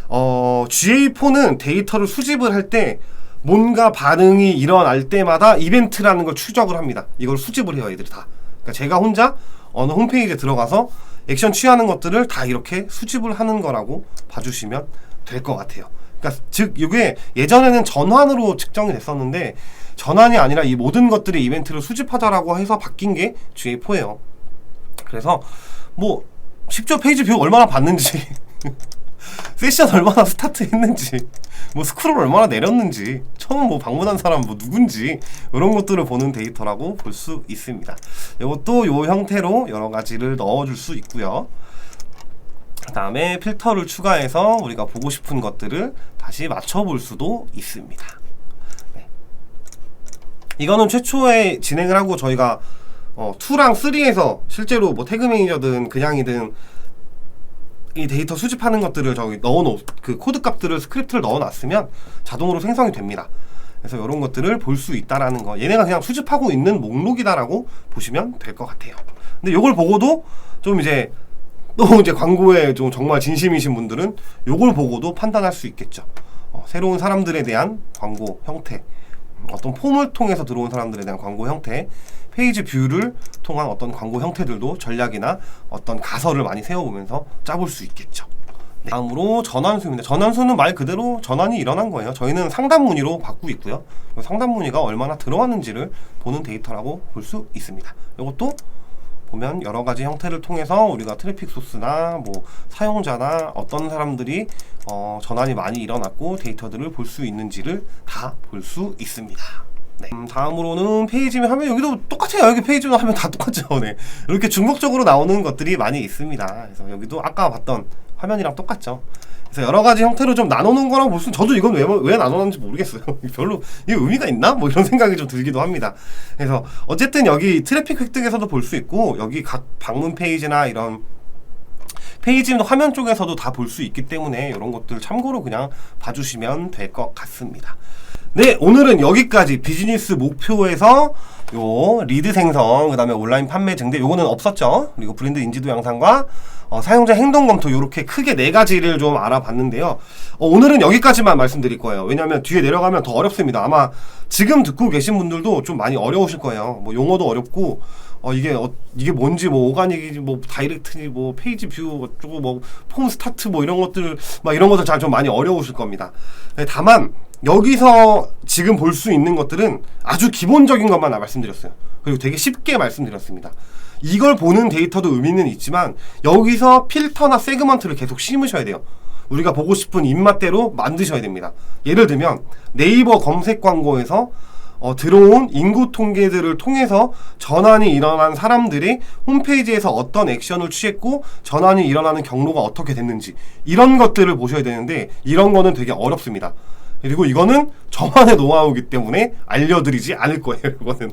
GA4는 데이터를 수집을 할 때 뭔가 반응이 일어날 때마다 이벤트라는 걸 추적을 합니다. 이걸 수집을 해요, 얘들이 다. 그러니까 제가 혼자 어느 홈페이지에 들어가서 액션 취하는 것들을 다 이렇게 수집을 하는 거라고 봐주시면 될 것 같아요. 그러니까 즉 이게 예전에는 전환으로 측정이 됐었는데 전환이 아니라 이 모든 것들의 이벤트를 수집하자라고 해서 바뀐 게 GA4예요. 그래서 뭐 쉽죠. 페이지 뷰 얼마나 봤는지 세션 얼마나 스타트 했는지 뭐 스크롤 얼마나 내렸는지 처음 뭐 방문한 사람 뭐 누군지 이런 것들을 보는 데이터라고 볼 수 있습니다. 이것도 요 형태로 여러 가지를 넣어줄 수 있고요. 그 다음에 필터를 추가해서 우리가 보고 싶은 것들을 다시 맞춰볼 수도 있습니다. 네. 이거는 최초에 진행을 하고 저희가 2랑 3에서 실제로 뭐 태그 매니저든 그냥이든 이 데이터 수집하는 것들을 저기 그 코드 값들을 스크립트를 넣어놨으면 자동으로 생성이 됩니다. 그래서 이런 것들을 볼 수 있다라는 거, 얘네가 그냥 수집하고 있는 목록이다라고 보시면 될 것 같아요. 근데 이걸 보고도 좀 이제 또 이제 광고에 좀 정말 진심이신 분들은 이걸 보고도 판단할 수 있겠죠. 새로운 사람들에 대한 광고 형태, 어떤 폼을 통해서 들어온 사람들에 대한 광고 형태, 페이지 뷰를 통한 어떤 광고 형태들도 전략이나 어떤 가설을 많이 세워보면서 짜볼 수 있겠죠. 네. 다음으로 전환수입니다. 전환수는 말 그대로 전환이 일어난 거예요. 저희는 상단 문의로 받고 있고요. 상단 문의가 얼마나 들어왔는지를 보는 데이터라고 볼 수 있습니다. 이것도 보면 여러 가지 형태를 통해서 우리가 트래픽 소스나 뭐 사용자나 어떤 사람들이 전환이 많이 일어났고 데이터들을 볼 수 있는지를 다 볼 수 있습니다. 네. 다음으로는 페이지면 하면 여기도 똑같아요. 여기 페이지면 하면 다 똑같죠. 네. 이렇게 중복적으로 나오는 것들이 많이 있습니다. 그래서 여기도 아까 봤던 화면이랑 똑같죠. 그래서 여러 가지 형태로 좀 나누는 거랑 무슨 저도 이건 왜 나누는지 모르겠어요. 별로 이게 의미가 있나? 뭐 이런 생각이 좀 들기도 합니다. 그래서 어쨌든 여기 트래픽 획득에서도 볼 수 있고 여기 각 방문 페이지나 이런 페이지 화면 쪽에서도 다 볼 수 있기 때문에 이런 것들 참고로 그냥 봐주시면 될 것 같습니다. 네, 오늘은 여기까지 비즈니스 목표에서 요 리드 생성, 그 다음에 온라인 판매 증대 요거는 없었죠. 그리고 브랜드 인지도 양상과 사용자 행동 검토 요렇게 크게 4가지를 좀 알아봤는데요. 오늘은 여기까지만 말씀드릴 거예요. 왜냐면 뒤에 내려가면 더 어렵습니다. 아마 지금 듣고 계신 분들도 좀 많이 어려우실 거예요. 뭐 용어도 어렵고 이게 뭔지 뭐 오가닉이지 뭐 다이렉트니 뭐 페이지 뷰 어쩌고 뭐 폼 스타트 뭐 이런 것들 막 이런 것들 잘 좀 많이 어려우실 겁니다. 다만 여기서 지금 볼 수 있는 것들은 아주 기본적인 것만 말씀드렸어요. 그리고 되게 쉽게 말씀드렸습니다. 이걸 보는 데이터도 의미는 있지만 여기서 필터나 세그먼트를 계속 심으셔야 돼요. 우리가 보고 싶은 입맛대로 만드셔야 됩니다. 예를 들면 네이버 검색 광고에서 들어온 인구 통계들을 통해서 전환이 일어난 사람들이 홈페이지에서 어떤 액션을 취했고 전환이 일어나는 경로가 어떻게 됐는지 이런 것들을 보셔야 되는데 이런 거는 되게 어렵습니다. 그리고 이거는 저만의 노하우이기 때문에 알려드리지 않을 거예요. 이거는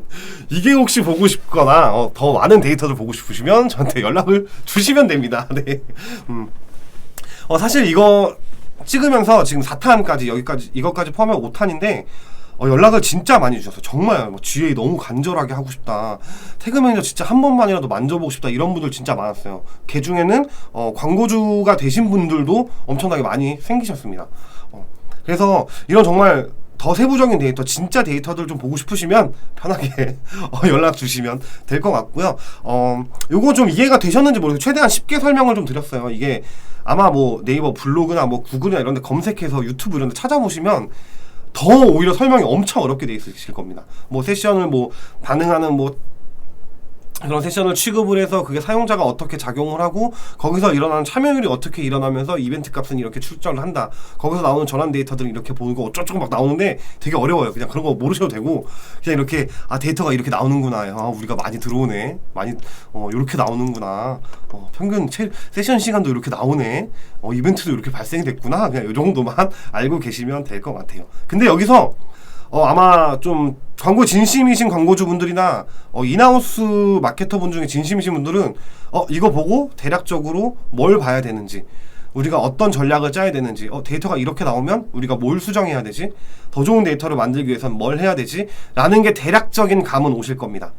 이게 혹시 보고 싶거나 더 많은 데이터를 보고 싶으시면 저한테 연락을 주시면 됩니다. 네. 사실 이거 찍으면서 지금 4탄까지 여기까지 이것까지 포함해 5탄인데 연락을 진짜 많이 주셨어요. 정말 뭐 GA 너무 간절하게 하고 싶다. 태그 매니저 진짜 한 번만이라도 만져보고 싶다. 이런 분들 진짜 많았어요. 그 중에는 광고주가 되신 분들도 엄청나게 많이 생기셨습니다. 그래서 이런 정말 더 세부적인 데이터, 진짜 데이터들 좀 보고 싶으시면 편하게 연락 주시면 될 것 같고요. 요거 좀 이해가 되셨는지 모르겠어요. 최대한 쉽게 설명을 좀 드렸어요. 이게 아마 뭐 네이버 블로그나 뭐 구글이나 이런 데 검색해서 유튜브 이런 데 찾아보시면 더 오히려 설명이 엄청 어렵게 돼 있으실 겁니다. 뭐 세션을 뭐 반응하는 뭐 그런 세션을 취급을 해서 그게 사용자가 어떻게 작용을 하고 거기서 일어나는 참여율이 어떻게 일어나면서 이벤트 값은 이렇게 출전을 한다. 거기서 나오는 전환 데이터들은 이렇게 보는 거 어쩌고 막 나오는데 되게 어려워요. 그냥 그런 거 모르셔도 되고 그냥 이렇게 데이터가 이렇게 나오는구나. 우리가 많이 들어오네. 많이 이렇게 나오는구나. 평균 세션 시간도 이렇게 나오네. 이벤트도 이렇게 발생이 됐구나. 그냥 이 정도만 알고 계시면 될 것 같아요. 근데 여기서 아마 좀 광고 진심이신 광고주분들이나 인하우스 마케터분 중에 진심이신 분들은 이거 보고 대략적으로 뭘 봐야 되는지 우리가 어떤 전략을 짜야 되는지 데이터가 이렇게 나오면 우리가 뭘 수정해야 되지? 더 좋은 데이터를 만들기 위해서는 뭘 해야 되지? 라는 게 대략적인 감은 오실 겁니다.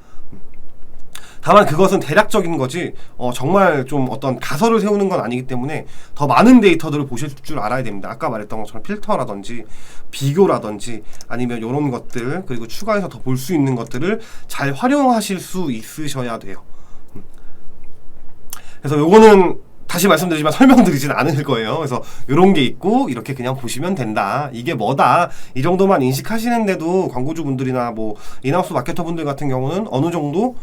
다만 그것은 대략적인 거지 정말 좀 어떤 가설을 세우는 건 아니기 때문에 더 많은 데이터들을 보실 줄 알아야 됩니다. 아까 말했던 것처럼 필터라든지 비교라든지 아니면 이런 것들, 그리고 추가해서 더 볼 수 있는 것들을 잘 활용하실 수 있으셔야 돼요. 그래서 요거는 다시 말씀드리지만 설명드리진 않을 거예요. 그래서 이런 게 있고 이렇게 그냥 보시면 된다. 이게 뭐다. 이 정도만 인식하시는데도 광고주분들이나 뭐 인하우스 마케터 분들 같은 경우는 어느 정도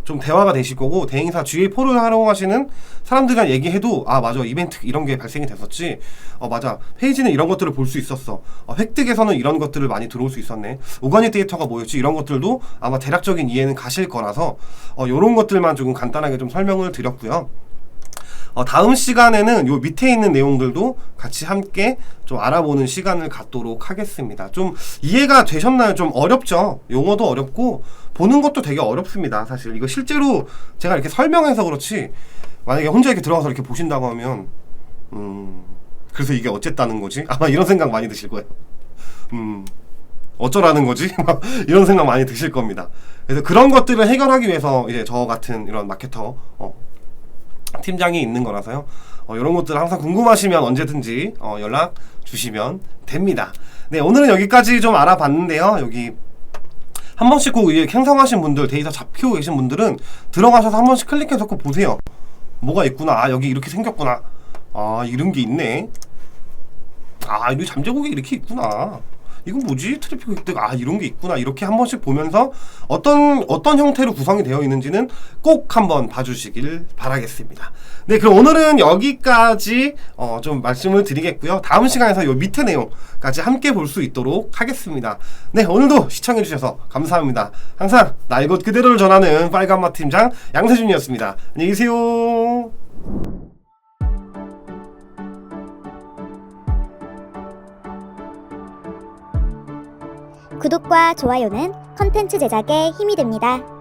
좀 대화가 되실 거고, 대행사 GA4를 활용하시는 사람들이랑 얘기해도 아 맞아, 이벤트 이런 게 발생이 됐었지, 맞아, 페이지는 이런 것들을 볼 수 있었어, 획득에서는 이런 것들을 많이 들어올 수 있었네, 오가닉 데이터가 뭐였지, 이런 것들도 아마 대략적인 이해는 가실 거라서 요런 것들만 조금 간단하게 좀 설명을 드렸고요. 다음 시간에는 요 밑에 있는 내용들도 같이 함께 좀 알아보는 시간을 갖도록 하겠습니다. 좀 이해가 되셨나요? 좀 어렵죠? 용어도 어렵고 보는 것도 되게 어렵습니다. 사실 이거 실제로 제가 이렇게 설명해서 그렇지, 만약에 혼자 이렇게 들어가서 이렇게 보신다고 하면 그래서 이게 어쨌다는 거지? 아마 이런 생각 많이 드실 거예요. 어쩌라는 거지? 이런 생각 많이 드실 겁니다. 그래서 그런 것들을 해결하기 위해서 이제 저 같은 이런 마케터 팀장이 있는 거라서요. 이런 것들 항상 궁금하시면 언제든지 연락 주시면 됩니다. 네, 오늘은 여기까지 좀 알아봤는데요. 여기 한 번씩 꼭 행성하신 분들, 데이터 잡히고 계신 분들은 들어가셔서 한 번씩 클릭해서 꼭 보세요. 뭐가 있구나. 아, 여기 이렇게 생겼구나. 아, 이런 게 있네. 아, 여기 잠재곡이 이렇게 있구나. 이건 뭐지? 트래픽 획득, 아 이런 게 있구나. 이렇게 한 번씩 보면서 어떤 형태로 구성이 되어 있는지는 꼭 한번 봐주시길 바라겠습니다. 네, 그럼 오늘은 여기까지 좀 말씀을 드리겠고요. 다음 시간에서 요 밑에 내용까지 함께 볼 수 있도록 하겠습니다. 네, 오늘도 시청해주셔서 감사합니다. 항상 날 것 그대로를 전하는 빨간맛 팀장 양세준이었습니다. 안녕히 계세요. 구독과 좋아요는 컨텐츠 제작에 힘이 됩니다.